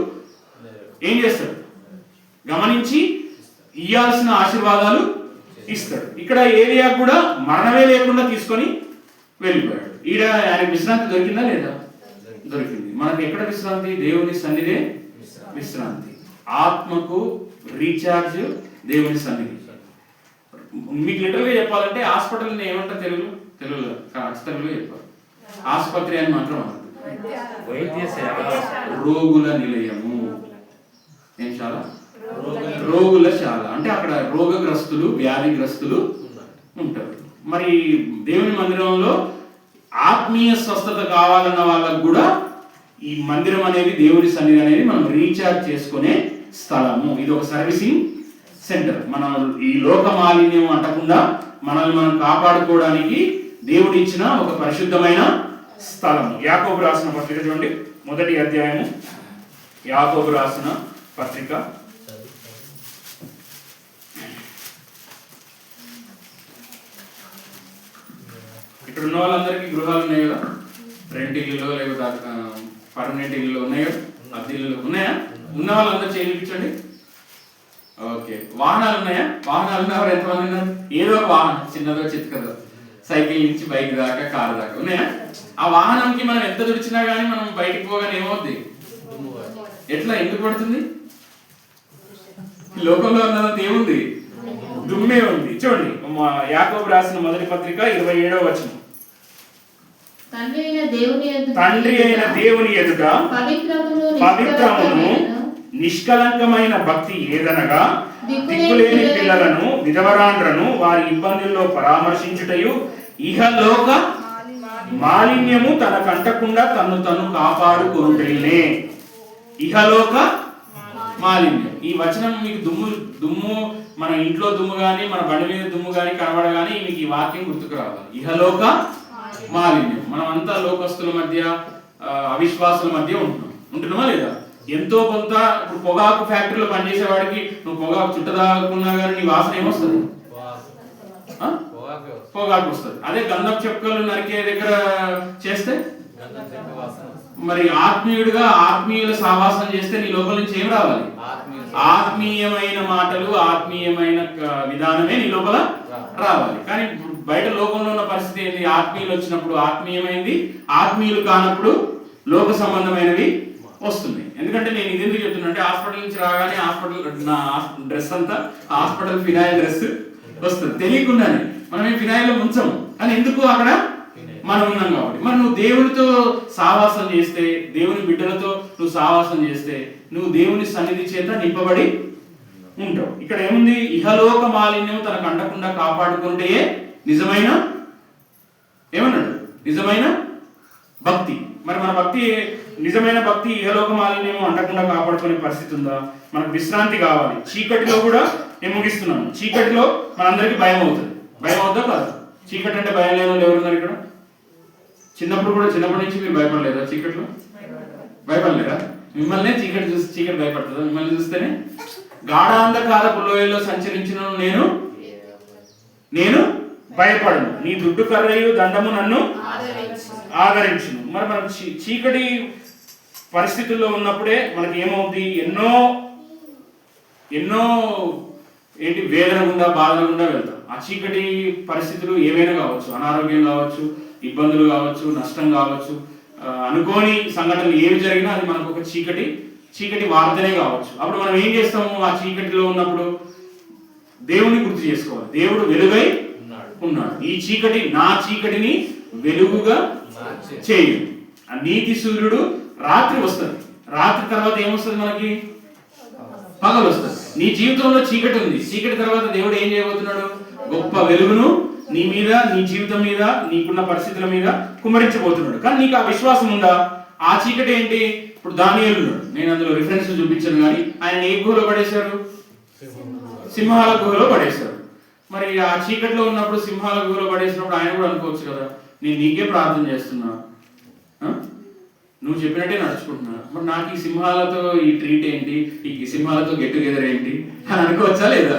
ఏం చేస్తాడు? గమనించి ఇయ్యాల్సిన ఆశీర్వాదాలు ఇస్తాడు. ఇక్కడ ఏలియా కూడా మరణమే లేకుండా తీసుకొని వెళ్ళిపోయాడు. ఈడ ఆయనకు విశ్రాంతి దొరికిందా లేదా? దొరికింది. మనకు ఎక్కడ విశ్రాంతి? దేవుని సన్నిధే విశ్రాంతి. ఆత్మకు రీఛార్జ్ దేవుని సన్నిధి. మీకు లిటరల్గా చెప్పాలంటే హాస్పిటల్ని ఏమంటారు తెలుగులో చెప్పాలి, ఆసుపత్రి అని మాత్రం రోగుల నిలయము. ఏం శాల? రోగుల శాల. అంటే అక్కడ రోగగ్రస్తులు, వ్యాధిగ్రస్తులు ఉంటారు. మరి దేవుని మందిరంలో ఆత్మీయ స్వస్థత కావాలన్న వాళ్ళకు కూడా ఈ మందిరం అనేది, దేవుని సన్నిధి అనేది మనం రీఛార్జ్ చేసుకునే స్థలము. ఇది ఒక సర్వీసింగ్ సెంటర్. మనం ఈ లోక మాలిన్యం అంటకుండా మనల్ని మనం కాపాడుకోవడానికి దేవుడు ఇచ్చిన ఒక పరిశుద్ధమైన స్థలము. యాకోబు రాసిన పత్రిక చూడండి, 1వ అధ్యాయము. యాకోబు రాసిన పత్రిక ఇక్కడ ఉన్న వాళ్ళందరికీ గృహాలు ఉన్నాయి కదా, రెంట్ ఇల్లులో లేకపోతే పర్మనెంట్ ఇల్లు ఉన్నాయి కదా, అద్దె ఇల్లు ఉన్నాయా? ఉన్న వాళ్ళందరూ చేయించండి. ఓకే. వాహనాలు ఉన్నాయా? వాహనాలు ఉన్నవారు ఎంతమంది ఉన్నారు? ఏదో ఒక వాహనం, చిన్నదో చిన్నదో, సైకిల్ నుంచి బైక్ దాకా, కారు దాకా ఉన్నాయా? ఆ వాహనంకి మనం ఎంత తుడిచినా కానీ మనం బయటికి పోగానే ఏమవుద్ది? ఎట్లా? ఎందుకు పడుతుంది? లోకంలో ఉన్నదంతా ఏముంది? దుమ్మే ఉంది. చూడండి, యాకోబు రాసిన 1వ పత్రిక 27వ వచనం. తండ్రి అయిన దేవుని ఎదుట పవిత్రమును నిష్కలంకమైన భక్తి ఏదనగా దిక్కులేని పిల్లలను, విధవరాండ్రను వారి ఇబ్బందుల్లో పరామర్శించుటయు, ఇహలోక మాలిన్యము తనకంటకుండా తను కాపాడుకొనుటనే. ఇహలోక మాలిన్యం. ఈ వచనం మీకు దుమ్ము మన ఇంట్లో దుమ్ము కానీ, మన బండి మీద దుమ్ము కానీ కనబడగానే మీకు ఈ వాక్యం గుర్తుకు రావాలి. ఇహలోక మాలిన్యం. మనం అంతా లోకస్తుల మధ్య, అవిశ్వాసుల మధ్య ఉంటున్నామా లేదా? ఎంతో కొంత. ఇప్పుడు పొగాకు ఫ్యాక్టరీలో పనిచేసే వాడికి నువ్వు పొగాకు చుట్టదాకున్నా కానీ నీ వాసన ఏమొస్తుంది? పొగాకు వస్తుంది. అదే గంధపు చెక్కలు నరికే దగ్గర చేస్తే మరి ఆత్మీయుడిగా ఆత్మీయుల సహవాసం చేస్తే నీ లోపల నుంచి ఏం రావాలి? ఆత్మీయమైన మాటలు, ఆత్మీయమైన విధానమే నీ లోపల రావాలి. కానీ బయట లోకంలో ఉన్న పరిస్థితి ఏంటి? ఆత్మీయులు వచ్చినప్పుడు ఆత్మీయమైంది, ఆత్మీయులు కానప్పుడు లోక సంబంధమైనవి వస్తుంది. ఎందుకంటే నేను ఇది ఎందుకు చెప్తున్నా అంటే, హాస్పిటల్ నుంచి రాగానే నా డ్రెస్ అంతా హాస్పిటల్ ఫినాయిల్ డ్రెస్ వస్తుంది తెలియకుండానే. మనం ఏం ఫినాయిల్ ముంచము, కానీ ఎందుకు? అక్కడ మనం ఉన్నాం కాబట్టి. మరి నువ్వు దేవునితో సావాసం చేస్తే, దేవుని బిడ్డలతో నువ్వు సావాసం చేస్తే, నువ్వు దేవుని సన్నిధి చేత నింపబడి ఉంటావు. ఇక్కడ ఏముంది? ఇహలోక మాలిన్యం తనకు అంటకుండా కాపాడుకుంటే నిజమైన, ఏమన్నాడు? నిజమైన భక్తి. మరి మన భక్తి, నిజమైన భక్తి ఇహలోక మాలిన్యం అంటకుండా కాపాడుకునే పరిస్థితి ఉందా? మనకు విశ్రాంతి కావాలి. చీకటిలో కూడా నేను ముగిస్తున్నాను. చీకటిలో మనందరికీ భయం అవుతుంది. భయం అవుతా కాదు? చీకటి అంటే భయం లేని వాళ్ళు ఎవరున్నారు ఇక్కడ? చిన్నప్పటి నుంచి మీరు భయపడలేదా? చీకట్లో భయపడలేదా? మిమ్మల్నే చీకటి చూసి చీకటి భయపడుతుందా? మిమ్మల్ని చూస్తేనే. గాఢాంధకారపు లోయలో సంచరించిన నేను భయపడను, నీ దుడ్డు కర్రయు దండము నన్ను ఆదరించు. ఆదరించును. మరి మనం చీకటి పరిస్థితుల్లో ఉన్నప్పుడే మనకి ఏమవుతుంది, ఎన్నో ఏంటి వేదన గుండా బాధన గుండా వెళ్తాం. ఆ చీకటి పరిస్థితులు ఏవైనా కావచ్చు, అనారోగ్యం కావచ్చు, ఇబ్బందులు కావచ్చు, నష్టం కావచ్చు, అనుకోని సంఘటనలు ఏవి జరిగినా అది మనకు ఒక చీకటి వార్తనే కావచ్చు. అప్పుడు మనం ఏం చేస్తాము, ఆ చీకటిలో ఉన్నప్పుడు దేవుని గుర్తు చేసుకోవాలి. దేవుడు వెలుగై ఉన్నాడు. ఈ చీకటి నా చీకటిని వెలుగుగా చేయు. ఆ నీతి సూర్యుడు రాత్రి వస్తుంది, రాత్రి తర్వాత ఏమొస్తుంది, మనకి పగలు వస్తుంది. నీ జీవితంలో చీకటి ఉంది, చీకటి తర్వాత దేవుడు ఏం చేయబోతున్నాడు, గొప్ప వెలుగును నీ మీద, నీ జీవితం మీద, నీకున్న పరిస్థితుల మీద కుమ్మరించబోతున్నాడు. కానీ నీకు ఆ విశ్వాసం ఉందా? ఆ చీకటి ఏంటి? ఇప్పుడు దానియేలు ఉన్నాడు, నేను అందులో రిఫరెన్స్ చూపించాను, కానీ ఆయన ఏ గుహలో పడేశారు, సింహాల గుహలో పడేశారు. మరి ఆ చీకటిలో ఉన్నప్పుడు, సింహాల గుహలో పడేసినప్పుడు ఆయన కూడా అనుకోవచ్చు కదా, నేను నీకే ప్రార్థన చేస్తున్నా, నువ్వు చెప్పినట్టే నడుచుకుంటున్నా, మరి నాకు ఈ సింహాలతో ఈ ట్రీట్ ఏంటి, ఈ సింహాలతో గెట్ టుగెదర్ ఏంటి అని అనుకోవచ్చా లేదా?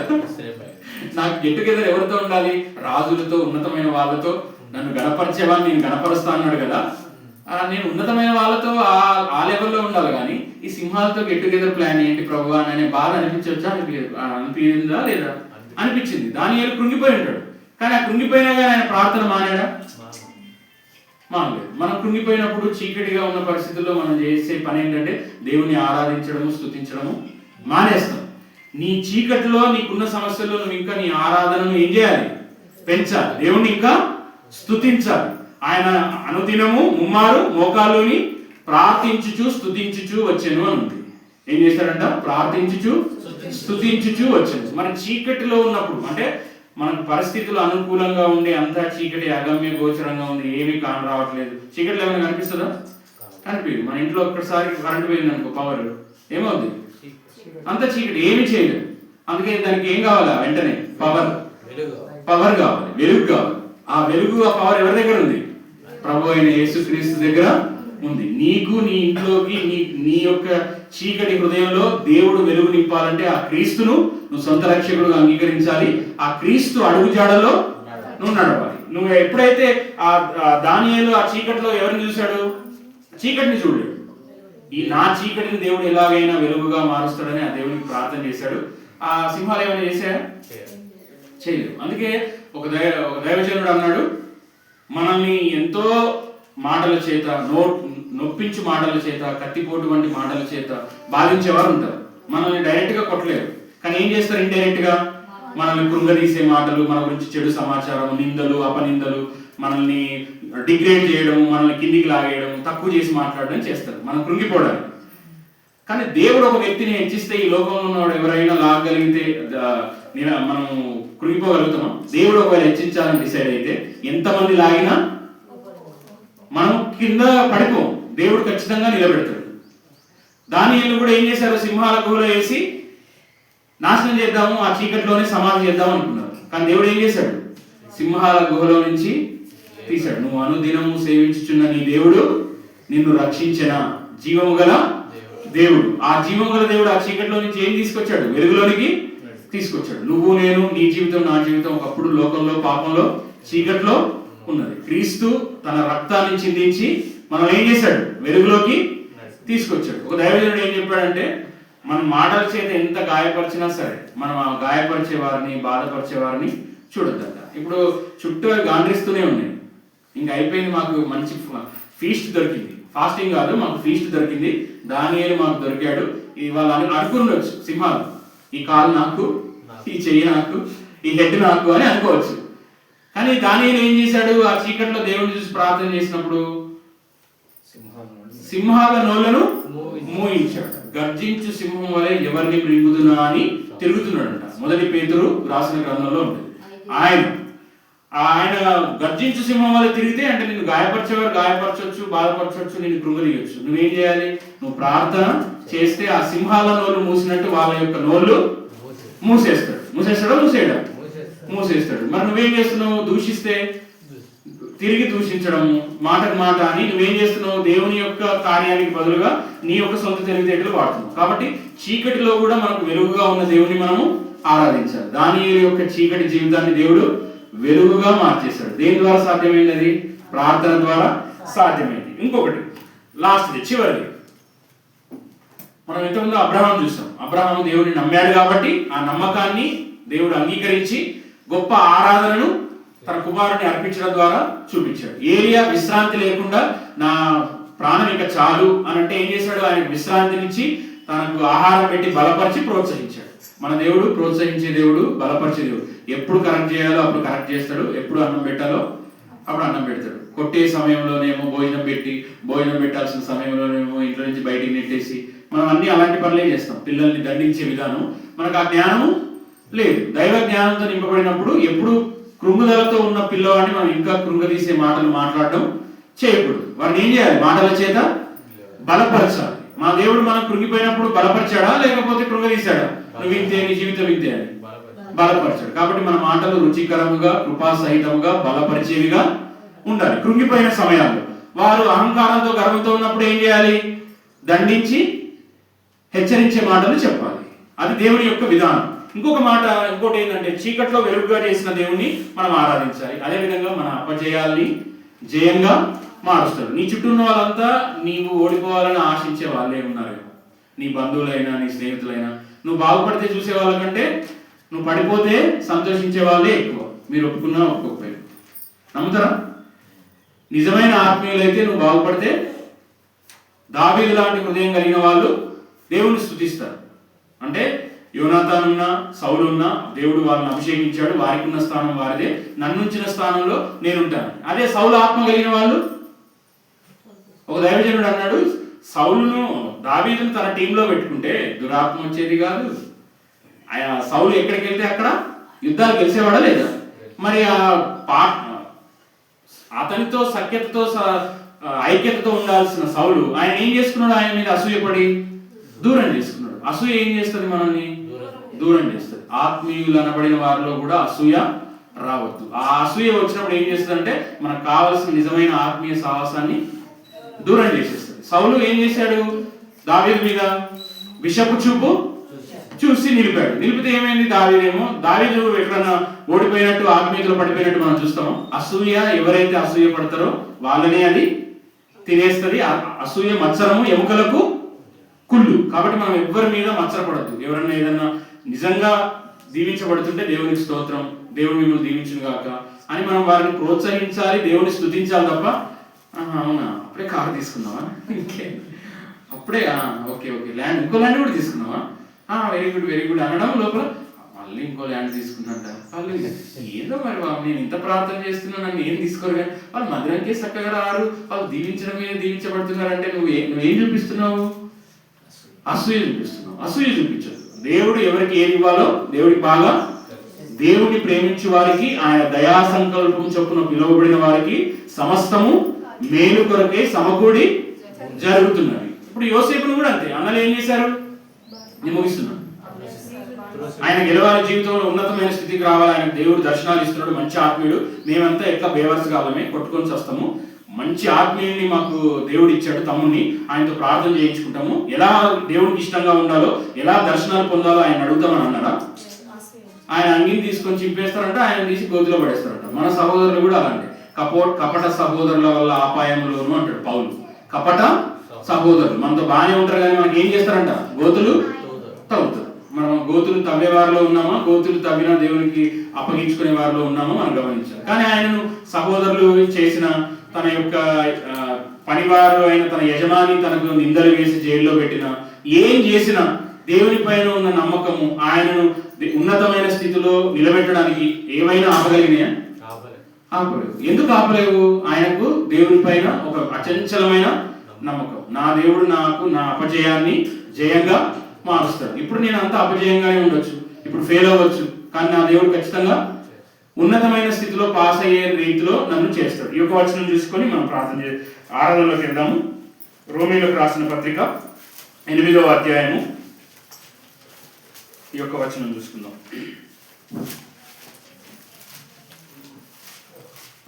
నాకు గెట్ టుగెదర్ ఎవరితో ఉండాలి? రాజులతో, ఉన్నతమైన వాళ్ళతో. నన్ను గణపరిచేవాళ్ళు నేను గణపరుస్తా అన్నాడు కదా, నేను ఉన్నతమైన వాళ్ళతో ఆ లెవెల్లో ఉండాలి. కానీ ఈ సింహాలతో గెట్ టుగెదర్ ప్లాన్ ఏంటి ప్రభు అనే బాధ అనిపించవచ్చా? అనిపించిందా లేదా? అనిపించింది. దానియేలు కృంగిపోయి ఉంటాడు, కానీ ఆ కృంగిపోయినా కానీ ఆయన ప్రార్థన మానేడా? మానలేదు. మనం కృంగిపోయినప్పుడు, చీకటిగా ఉన్న పరిస్థితుల్లో మనం చేసే పని ఏంటంటే దేవుని ఆరాధించడము, స్తుతించడము మానేస్తాం. నీ చీకటిలో, నీకున్న సమస్యల్లో నువ్వు ఇంకా నీ ఆరాధనను ఏం చేయాలి? పెంచాలి. దేవుణ్ణి ఇంకా స్తుతించాలి. ఆయన అనుదినము ముమ్మారు మోకాలుని ప్రార్థించుచు స్తుతించుచు వచ్చాను అని ఉంది. ఏం చేశాడంట? ప్రార్థించుచు స్తుతించుచు వచ్చాను. మరి చీకటిలో ఉన్నప్పుడు, అంటే మనకు పరిస్థితులు అనుకూలంగా ఉండి అంతా చీకటి అగమ్య గోచరంగా ఉంది, ఏమీ కాని రావట్లేదు, చీకటిలో ఏమైనా కనిపిస్తుందా? కనిపించదు. మన ఇంట్లో ఒక్కసారి కరెంట్ పోయింది అనుకో, పవర్ ఏమవుతుంది? అంత చీకటి, ఏమి చేయలేదు. అందుకే దానికి ఏం కావాలా? వెంటనే పవర్ కావాలి, వెలుగు కావాలి. ఆ వెలుగు, ఆ పవర్ ఎవరి దగ్గర ఉంది? ప్రభు అయిన యేసుక్రీస్తు దగ్గర ఉంది. నీకు, నీ ఇంట్లోకి, నీ యొక్క చీకటి హృదయంలో దేవుడు వెలుగు నింపాలంటే ఆ క్రీస్తును నువ్వు సొంత రక్షకుడుగా అంగీకరించాలి. ఆ క్రీస్తు అడుగుజాడలో నువ్వు నడవాలి. నువ్వు ఎప్పుడైతే ఆ దానియేలు ఆ చీకటిలో ఎవరిని చూశాడు? చీకటిని చూడలేదు. ఈ నా చీకటిని దేవుడు ఎలాగైనా వెలుగుగా మారుస్తాడని ఆ దేవునికి ప్రార్థన చేశాడు. ఆ సింహాలు ఏమైనా చేశాయా? చేయలేదు. అందుకే ఒక దైవజనుడు అన్నాడు, మనల్ని ఎంతో మాటల చేత, నొప్పించు మాటల చేత, కత్తిపోటు వంటి మాటల చేత బాధించేవారు ఉంటారు. మనల్ని డైరెక్ట్ గా కొట్టలేరు, కానీ ఏం చేస్తారు? ఇండైరెక్ట్ గా మనల్ని కృంగదీసే మాటలు, మన గురించి చెడు సమాచారం, నిందలు, అపనిందలు, మనల్ని డిగ్రేడ్ చేయడం, మనల్ని కిందికి లాగేయడం, తక్కువ చేసి మాట్లాడడం చేస్తారు మనం కృంగిపోవడానికి. కానీ దేవుడు ఒక వ్యక్తిని హెచ్చిస్తే, ఈ లోకంలో ఉన్నవాడు ఎవరైనా లాగగలిగితే మనం కృంగిపోగలుగుతామా? దేవుడు ఒకవేళ హెచ్చించాలని డిసైడ్ అయితే ఎంతమంది లాగినా మనం కింద పడిపోం, దేవుడు ఖచ్చితంగా నిలబెడతాడు. దానియేలు కూడా ఏం చేశారు? సింహాల గుహలో వేసి నాశనం చేద్దాము, ఆ చీకటిలోనే సమాధి చేద్దాం అనుకున్నారు. కానీ దేవుడు ఏం చేశాడు? సింహాల గుహలో నుంచి తీశాడు. నువ్వు అనుదినము సేవించుచున్న నీ దేవుడు నిన్ను రక్షించిన జీవము గల దేవుడు. ఆ జీవము గల దేవుడు ఆ చీకటిలో నుంచి ఏం తీసుకొచ్చాడు? వెలుగులోనికి తీసుకొచ్చాడు. నువ్వు, నేను, నీ జీవితం, నా జీవితం ఒకప్పుడు లోకంలో, పాపంలో, చీకటిలో ఉన్నది. క్రీస్తు తన రక్తాన్ని చిందించి మనం ఏం చేశాడు? వెలుగులోకి తీసుకొచ్చాడు. ఒక దైవజనుడు ఏం చెప్పాడంటే, మన మాటల చేత ఎంత గాయపరిచినా సరే మనం ఆ గాయపరిచే వారిని, బాధపరిచే వారిని చూడొద్దంట. ఇప్పుడు చుట్టూ గాండ్రిస్తూనే ఉన్నాయి. ఇంక అయిపోయింది, మాకు మంచి ఫీస్ట్ దొరికింది. ఫాస్టింగ్ కాదు, మాకు ఫీస్ట్ దొరికింది, దానియేలు మాకు దొరికాడు. వాళ్ళు అనుకున్నచ్చు, సింహాలు ఈ కాలు నాకు, ఈ చెయ్యి నాకు, ఈ హెడ్ నాకు అని అనుకోవచ్చు. కానీ దానియేలు ఏం చేశాడు? ఆ చీకట్లో దేవుడిని చూసి ప్రార్థన చేసినప్పుడు సింహాల నోళ్లను మూయించాడు. గర్జించు సింహం వలె ఎవరిని మృంగుదునా అని తిరుగుతున్నాడంట. మొదటి పేతురు రాసిన గ్రంథంలో ఉంటుంది. ఆయన గర్జించు సింహం వల్ల తిరిగితే, అంటే నిన్ను గాయపరిచేవారు గాయపరచవచ్చు, బాధపరచవచ్చు, నిన్ను కృంగదీయొచ్చు. నువ్వేం చేయాలి? నువ్వు ప్రార్థన చేస్తే ఆ సింహాల నోళ్ళు మూసినట్టు వాళ్ళ యొక్క నోళ్ళు మూసేస్తాడు. మూసేస్తాడు. మరి నువ్వేం చేస్తున్నావు? దూషిస్తే తిరిగి దూషించడము, మాటకు మాట అని నువ్వేం చేస్తున్నావు? దేవుని యొక్క కార్యానికి బదులుగా నీ యొక్క సొంత తెలివితేటలు వాడుతున్నావు. కాబట్టి చీకటిలో కూడా మనకు వెలుగుగా ఉన్న దేవుని మనము ఆరాధించాలి. దానియేలు యొక్క చీకటి జీవితాన్ని దేవుడు వెలుగుగా మార్చేశాడు. దేని ద్వారా సాధ్యమైంది? అది ప్రార్థన ద్వారా సాధ్యమైంది. ఇంకొకటి లాస్ట్ది, చివరిది, మనం ఇంతకుముందు అబ్రహాం చూసాం. అబ్రహాం దేవుడిని నమ్మాడు కాబట్టి ఆ నమ్మకాన్ని దేవుడు అంగీకరించి గొప్ప ఆరాధనను తన కుమారుని అర్పించడం ద్వారా చూపించాడు. ఏలియా విశ్రాంతి లేకుండా నా ప్రాణం ఇక చాలు అని అంటే ఏం చేశాడు? ఆయన విశ్రాంతినిచ్చి తనకు ఆహారం పెట్టి బలపరిచి ప్రోత్సహించాడు. మన దేవుడు ప్రోత్సహించే దేవుడు, బలపరిచే దేవుడు. ఎప్పుడు కరెక్ట్ చేయాలో అప్పుడు కరెక్ట్ చేస్తాడు, ఎప్పుడు అన్నం పెట్టాలో అప్పుడు అన్నం పెడతాడు. కొట్టే సమయంలోనేమో భోజనం పెట్టి, భోజనం పెట్టాల్సిన సమయంలోనేమో ఇంట్లో నుంచి బయటికి నెట్టేసి మనం అన్ని అలాంటి పనులే చేస్తాం. పిల్లల్ని దండించే విధానం మనకు ఆ జ్ఞానము లేదు. దైవ జ్ఞానంతో నింపబడినప్పుడు ఎప్పుడు కృంగుదలతో ఉన్న పిల్లవాడిని మనం ఇంకా కృంగదీసే మాటలు మాట్లాడడం చేయకూడదు. వారిని ఏం చేయాలి? మాటల చేత బలపరచాలి. మా దేవుడు మనం కృంగిపోయినప్పుడు బలపరిచాడా లేకపోతే కృంగదీశాడా? నువ్వు వింతే, నీ జీవితం వింతే అని బలపరిచాడు. కాబట్టి మన మాటలు రుచికరముగా, కృపాసహితముగా, బలపరిచేవిగా ఉండాలి. కృంగిపోయిన సమయాల్లో వారు అహంకారంతో, గర్వంతో ఉన్నప్పుడు ఏం చేయాలి? దండించి హెచ్చరించే మాటలు చెప్పాలి. అది దేవుని యొక్క విధానం. ఇంకోటి ఏంటంటే, చీకట్లో వెలుగుగా చేసిన దేవుణ్ణి మనం ఆరాధించాలి. అదేవిధంగా మన అపజయాల్ని జయంగా మారుస్తాడు. నీ చుట్టూ ఉన్న వాళ్ళంతా నీవు ఓడిపోవాలని ఆశించే వాళ్ళే ఉన్నారు. నీ బంధువులైనా, నీ స్నేహితులైనా, నువ్వు బాగుపడితే చూసే వాళ్ళకంటే నువ్వు పడిపోతే సంతోషించే వాళ్ళే ఎక్కువ. మీరు ఒప్పుకున్నా ఒప్పుకోకపోయినా. నమ్ముతారా? నిజమైన ఆత్మీయులైతే నువ్వు బాగుపడితే దావీదు లాంటి హృదయం కలిగిన వాళ్ళు దేవుణ్ణి స్తుతిస్తారు. అంటే యోనాతాను ఉన్నా, సౌలు ఉన్నా, దేవుడు వాళ్ళని అభిషేకించాడు, వారికి ఉన్న స్థానం వారిదే, నన్నుంచిన స్థానంలో నేనుంటాను. అదే సౌలు ఆత్మ కలిగిన వాళ్ళు, ఒక దైవజనుడు అన్నాడు, సౌలును, దావీదును తన టీంలో పెట్టుకుంటే దురాత్మ వచ్చేది కాదు. సౌలు ఎక్కడికి వెళ్తే అక్కడ యుద్ధాలు గెలిచేవాడా లేదా? మరి అతనితో సఖ్యతతో, ఐక్యతతో ఉండాల్సిన సౌలు ఆయన ఏం చేసుకున్నాడు? ఆయన మీద అసూయపడి దూరం చేసుకున్నాడు. అసూయ ఏం చేస్తుంది? మనల్ని దూరం చేస్తుంది. ఆత్మీయులు అనబడిన వారిలో కూడా అసూయ రావద్దు. ఆ అసూయ వచ్చినప్పుడు ఏం చేస్తుంది అంటే మనకు కావలసిన నిజమైన ఆత్మీయ సాహసాన్ని దూరం చేసేస్తుంది. సౌలు ఏం చేశాడు? దావీదు మీద విషపు చూపు చూసి నిలిపాడు. నిలిపితే ఏమైంది? దావీదు ఎక్కడన్నా ఓడిపోయినట్టు, ఆత్మీయతలో పడిపోయినట్టు మనం చూస్తాము. అసూయ ఎవరైతే అసూయ పడతారో వాళ్ళనే అది తినేస్తుంది. అసూయ మత్సరము ఎముకలకు కుళ్ళు. కాబట్టి మనం ఎవ్వరి మీద మత్సరపడద్దు. ఎవరన్నా ఏదన్నా నిజంగా దీవించబడుతుంటే దేవునికి స్తోత్రం, దేవుడు మిమ్మల్ని దీవించును గాక అని మనం వారిని ప్రోత్సహించాలి, దేవుని స్తుతించాలి తప్ప అవునా అప్పుడే కారు తీసుకున్నావా, ఇంకే అప్పుడే ఓకే ల్యాండ్, ఇంకో ల్యాండ్ కూడా తీసుకున్నావా, వెరీ గుడ్ అనడం లోపల మళ్ళీ ఇంకో ల్యాండ్ తీసుకున్నట్ట. వాళ్ళు ఏదో మరి నేను ఇంత ప్రార్థన చేస్తున్నా, నన్ను ఏం తీసుకోరు కానీ వాళ్ళు మధురంకే చక్కగా రారు, వాళ్ళు దీవించడం మీద దీవించబడుతున్నారంటే నువ్వేం చూపిస్తున్నావు? అసూయ చూపిస్తున్నావు. అసూయ చూపించదు. దేవుడు ఎవరికి ఏది ఇవ్వాలో దేవుడికి బాగా, దేవుడిని ప్రేమించే వారికి, ఆయన దయా సంకల్పం చొప్పున పిలువబడిన వారికి సమస్తము మేలు కొరకే సమకూడి జరుగుతున్నది. ఇప్పుడు యోసేపును కూడా అంతే. అన్నలు ఏం చేశారు? నేను ముగిస్తున్నాను. ఆయన గెలవాలి, జీవితంలో ఉన్నతమైన స్థితికి రావాలి, ఆయన దేవుడు దర్శనాలు ఇస్తున్నాడు, మంచి ఆత్మీయుడు. మేమంతా ఎట్లా బేవర్స్ కావాలమే, కొట్టుకొని వస్తాము. మంచి ఆత్మీయుని మాకు దేవుడు ఇచ్చాడు, తమ్ముడిని, ఆయనతో ప్రార్థన చేయించుకుంటాము. ఎలా దేవుడికి ఇష్టంగా ఉండాలో, ఎలా దర్శనాలు పొందాలో ఆయన అడుగుతామని అన్నారా? ఆయన అంగిని తీసుకొని చింపేస్తారంట, ఆయన తీసి గోతిలో పడేస్తారంట. మన సహోదరులు కూడా అలాంటి కపట సహోదరుల వల్ల ఆపాయములోను అంటాడు పౌలు. కపట సహోదరులు మనతో బాగానే ఉంటారు కానీ మనకి ఏం చేస్తారంట? గోతులు తవ్వుతారు. మనం గోతులు తవ్వే వారిలో ఉన్నామా, గోతులు తవ్విన దేవునికి అప్పగించుకునే వారిలో ఉన్నామా మనం గమనించాలి. కానీ ఆయనను సహోదరులు చేసిన, తన యొక్క పనివారు అయిన తన యజమాని తనకు నిందలు వేసి జైల్లో పెట్టిన, ఏం చేసినా దేవుని పైన ఉన్న నమ్మకము ఆయనను ఉన్నతమైన స్థితిలో నిలబెట్టడానికి ఏమైనా ఆపగలిగినాయా? ఆపలేవు. ఎందుకు ఆపలేవు? ఆయనకు దేవుని పైన ఒక అచంచలమైన నమ్మకం. నా దేవుడు నాకు నా అపజయాన్ని జయంగా మారుస్తాడు. ఇప్పుడు నేను అంత అపజయంగానే ఉండొచ్చు, ఇప్పుడు ఫెయిల్ అవ్వచ్చు, కానీ నా దేవుడు ఖచ్చితంగా ఉన్నతమైన స్థితిలో పాస్ అయ్యే రీతిలో నన్ను చేస్తాడు. ఈ యొక్క వచనం చూసుకొని మనం ప్రార్థన ఆరాధనలోకి వెళ్దాము. రోమీలకు రాసిన పత్రిక 8వ అధ్యాయము ఈ యొక్క వచనం చూసుకుందాం.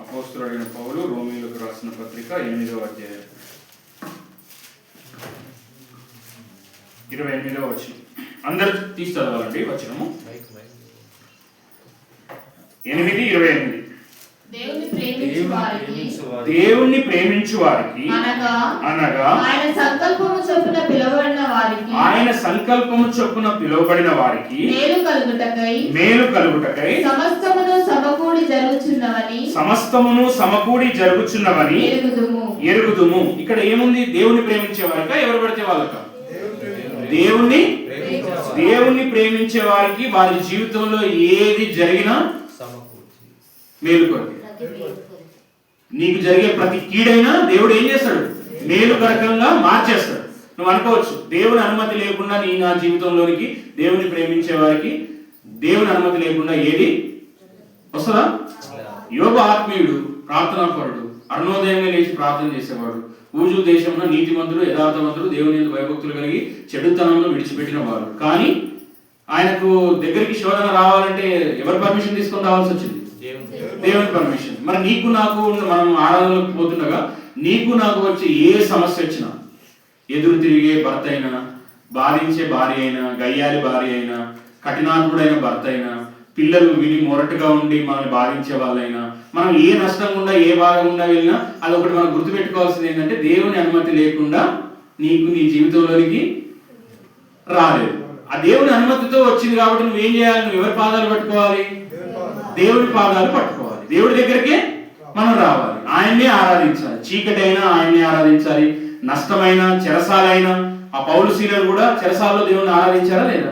అపోస్తలుడైన పౌలు రోమీలకు రాసిన పత్రిక 8వ అధ్యాయం 28వ వచనం. అందరు తీసి చదవాలండి వచనము. 8:28. దేవుని ప్రేమించు వారికి దేవుణ్ణి ప్రేమించు వారికి అనగా ఆయన సంకల్పము చొప్పున పిలువబడిన వారికి మేలు కలుగుటకై సమస్తమును సమకూడి జరుగుచున్నవని ఎరుగుదుము. ఇక్కడ ఏముంది? దేవుని ప్రేమించే వారిక, ఎవరు పడితే వాళ్ళక? దేవుణ్ణి ప్రేమించే వారికి వారి జీవితంలో ఏది జరిగినా మేలు కొరకు. నీకు జరిగే ప్రతి కీడైనా దేవుడు ఏం చేస్తాడు? మేలుకరకంగా మార్చేస్తాడు. నువ్వు అనుకోవచ్చు, దేవుని అనుమతి లేకుండా నా జీవితంలోనికి, దేవుని ప్రేమించే వారికి దేవుని అనుమతి లేకుండా ఏది వస్తుందా? యోబు ఆత్మీయుడు, ప్రార్థనాపరుడు, అరుణోదయంగా లేచి ప్రార్థన చేసేవాడు, ఊజు దేశంలో నీతిమంతుడు, యథార్థవంతుడు, దేవుని యందు భయభక్తులు కలిగి చెడుతనంలో విడిచిపెట్టిన వాడు. కానీ ఆయనకు దగ్గరికి శోధన రావాలంటే ఎవరి పర్మిషన్ తీసుకొని రావాల్సి వచ్చింది? దేవుని పర్మిషన్. మరి నీకు నాకు మనం ఆరాధనలోకి పోతుండగా నీకు నాకు వచ్చే ఏ సమస్య వచ్చినా, ఎదురు తిరిగే భర్త అయినా, బాధించే భార్య అయినా, గయ్యాలి భార్య అయినా, కఠినాత్ముడైన భర్త అయినా, పిల్లలు విని మొరటుగా ఉండి మనల్ని బాధించే వాళ్ళైనా, మనం ఏ నష్టం గుండా ఏ బాధ గుండా వెళ్ళినా అదొకటి మనం గుర్తుపెట్టుకోవాల్సింది ఏంటంటే, దేవుని అనుమతి లేకుండా నీకు నీ జీవితంలోనికి రాలేదు. ఆ దేవుని అనుమతితో వచ్చింది కాబట్టి నువ్వేం చేయాలి? నువ్వు ఎవరి పాదాలు పట్టుకోవాలి? దేవుడి పాదాలు పట్టుకోవాలి. దేవుడి దగ్గరికే మనం రావాలి, ఆయన్నే ఆరాధించాలి. చీకటైనా ఆయన్నే ఆరాధించాలి, నష్టమైన చెరసాలైనా. ఆ పౌలు శీలలు కూడా చెరసాలలో దేవుని ఆరాధించారా లేదా?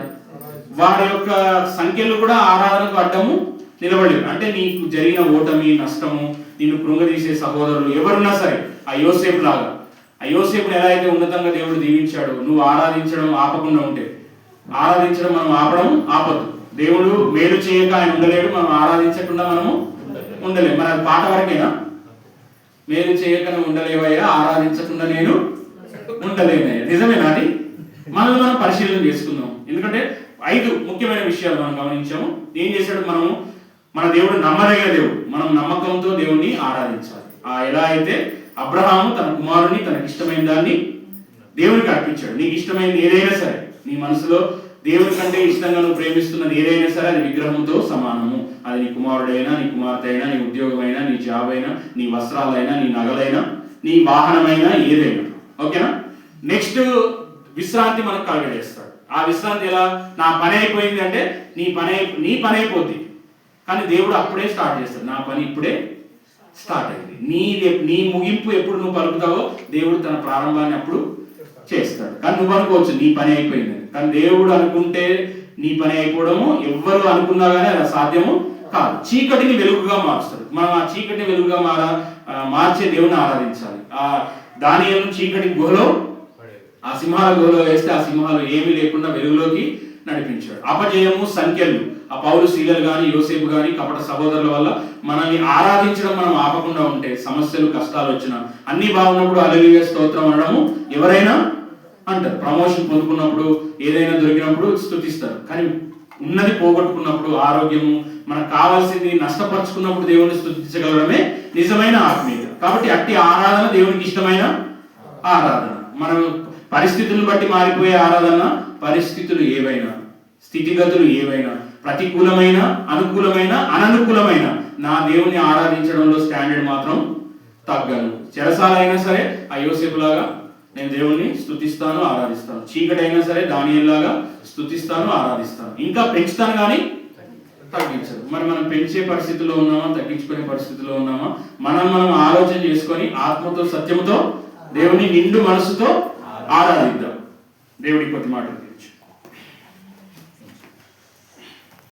వారి యొక్క సంఖ్యలు కూడా ఆరాధనకు అడ్డము నిలబడలేదు. అంటే నీకు జరిగిన ఓటమి, నష్టము, నిన్ను కృంగదీసే సహోదరులు ఎవరున్నా సరే, ఆ యోసేపు లాగా, ఆ యోసేపుని ఎలా అయితే ఉన్నతంగా దేవుడు దీవించాడు, నువ్వు ఆరాధించడం ఆపకుండా ఉంటే, ఆరాధించడం మనం ఆపద్దు. దేవుడు మేలు చేయక ఆయన ఉండలేడు, మనం ఆరాధించకుండా మనము ఉండలేము. మన పాట వరకేనా? మేలు చేయక నువ్వు ఉండలేవయ్యా, ఆరాధించకుండా నేను ఉండలేనయ్యా. నిజమేనా? అది మనల్ని మనం పరిశీలన చేసుకుందాం. ఎందుకంటే 5 ముఖ్యమైన విషయాలు మనం గమనించాము. ఏం చేశాడు? మన దేవుడు నమ్మదగిన దేవుడు, మనం నమ్మకంతో దేవుణ్ణి ఆరాధించాలి. ఎలా అయితే అబ్రహాము తన కుమారుని తనకి ఇష్టమైన దాన్ని దేవునికి అర్పించాడు. నీకు ఇష్టమైనది ఏదైనా సరే, నీ మనసులో దేవుని కంటే ఇష్టంగా నువ్వు ప్రేమిస్తున్నది ఏదైనా సరే, అది విగ్రహంతో సమానము. అది నీ కుమారుడైనా, నీ కుమార్తె అయినా, నీ ఉద్యోగమైనా, నీ జాబ్ అయినా, నీ వస్త్రాలైనా, నీ నగలైనా, నీ వాహనమైనా, ఏదైనా. ఓకేనా? నెక్స్ట్, విశ్రాంతి మనకు కలగజేస్తాడు. ఆ విశ్రాంతి ఎలా? నా పని అయిపోయింది అంటే నీ పని అయిపోద్ది, కానీ దేవుడు అప్పుడే స్టార్ట్ చేస్తాడు. నా పని ఇప్పుడే స్టార్ట్ అయింది. నీ ముగింపు ఎప్పుడు నువ్వు పలుకుతావో దేవుడు తన ప్రారంభాన్ని అప్పుడు చేస్తాడు. కానీ నువ్వు అనుకోవచ్చు నీ పని అయిపోయింది, కానీ దేవుడు అనుకుంటే నీ పని అయిపోవడము ఎవ్వరు అనుకున్నా కానీ అది సాధ్యము కాదు. చీకటిని వెలుగుగా మారుస్తాడు. మనం ఆ చీకటిని వెలుగుగా మార్చే దేవుని ఆరాధించాలి. ఆ దానియేలును చీకటి గుహలో, ఆ సింహాల గుహలో వేస్తే ఆ సింహాలు ఏమీ లేకుండా వెలుగులోకి నడిపించాడు. అపజయము, సంఖ్యలు, ఆ పౌలు శీలలు కానీ, యోసేపు కానీ, కపట సహోదరుల వల్ల మనల్ని ఆరాధించడం మనం ఆపకుండా ఉంటే, సమస్యలు, కష్టాలు వచ్చినా, అన్ని బాగున్నప్పుడు హల్లెలూయా స్తోత్రం అనడము ఎవరైనా అంటారు. ప్రమోషన్ పొందుకున్నప్పుడు, ఏదైనా దొరికినప్పుడు స్తుతిస్తారు. కానీ ఉన్నది పోగొట్టుకున్నప్పుడు, ఆరోగ్యము, మనకు కావాల్సింది నష్టపరుచుకున్నప్పుడు దేవుని స్తుతించగలడమే నిజమైన ఆత్మీయత. కాబట్టి అట్టి ఆరాధన దేవునికి ఇష్టమైన ఆరాధన. మనం పరిస్థితులను బట్టి మారిపోయే ఆరాధన, పరిస్థితులు ఏవైనా, స్థితిగతులు ఏవైనా, ప్రతికూలమైన, అనుకూలమైన, అననుకూలమైన, నా దేవుని ఆరాధించడంలో స్టాండర్డ్ మాత్రం తగ్గను. చెరసాల అయినా సరే ఆ యోసేపులాగా నేను దేవుణ్ణి స్తుతిస్తాను, ఆరాధిస్తాను. చీకటి అయినా సరే దానియేలులాగా స్తుతిస్తాను, ఆరాధిస్తాను. ఇంకా పెంచుతాను కానీ తగ్గించదు. మరి మనం పెంచే పరిస్థితిలో ఉన్నామా, తగ్గించుకునే పరిస్థితిలో ఉన్నామా? మనం ఆలోచన చేసుకొని ఆత్మతో, సత్యముతో, దేవుని నిండు మనసుతో ఆరాధిద్దాం. దేవుడి కొద్ది మాటలు.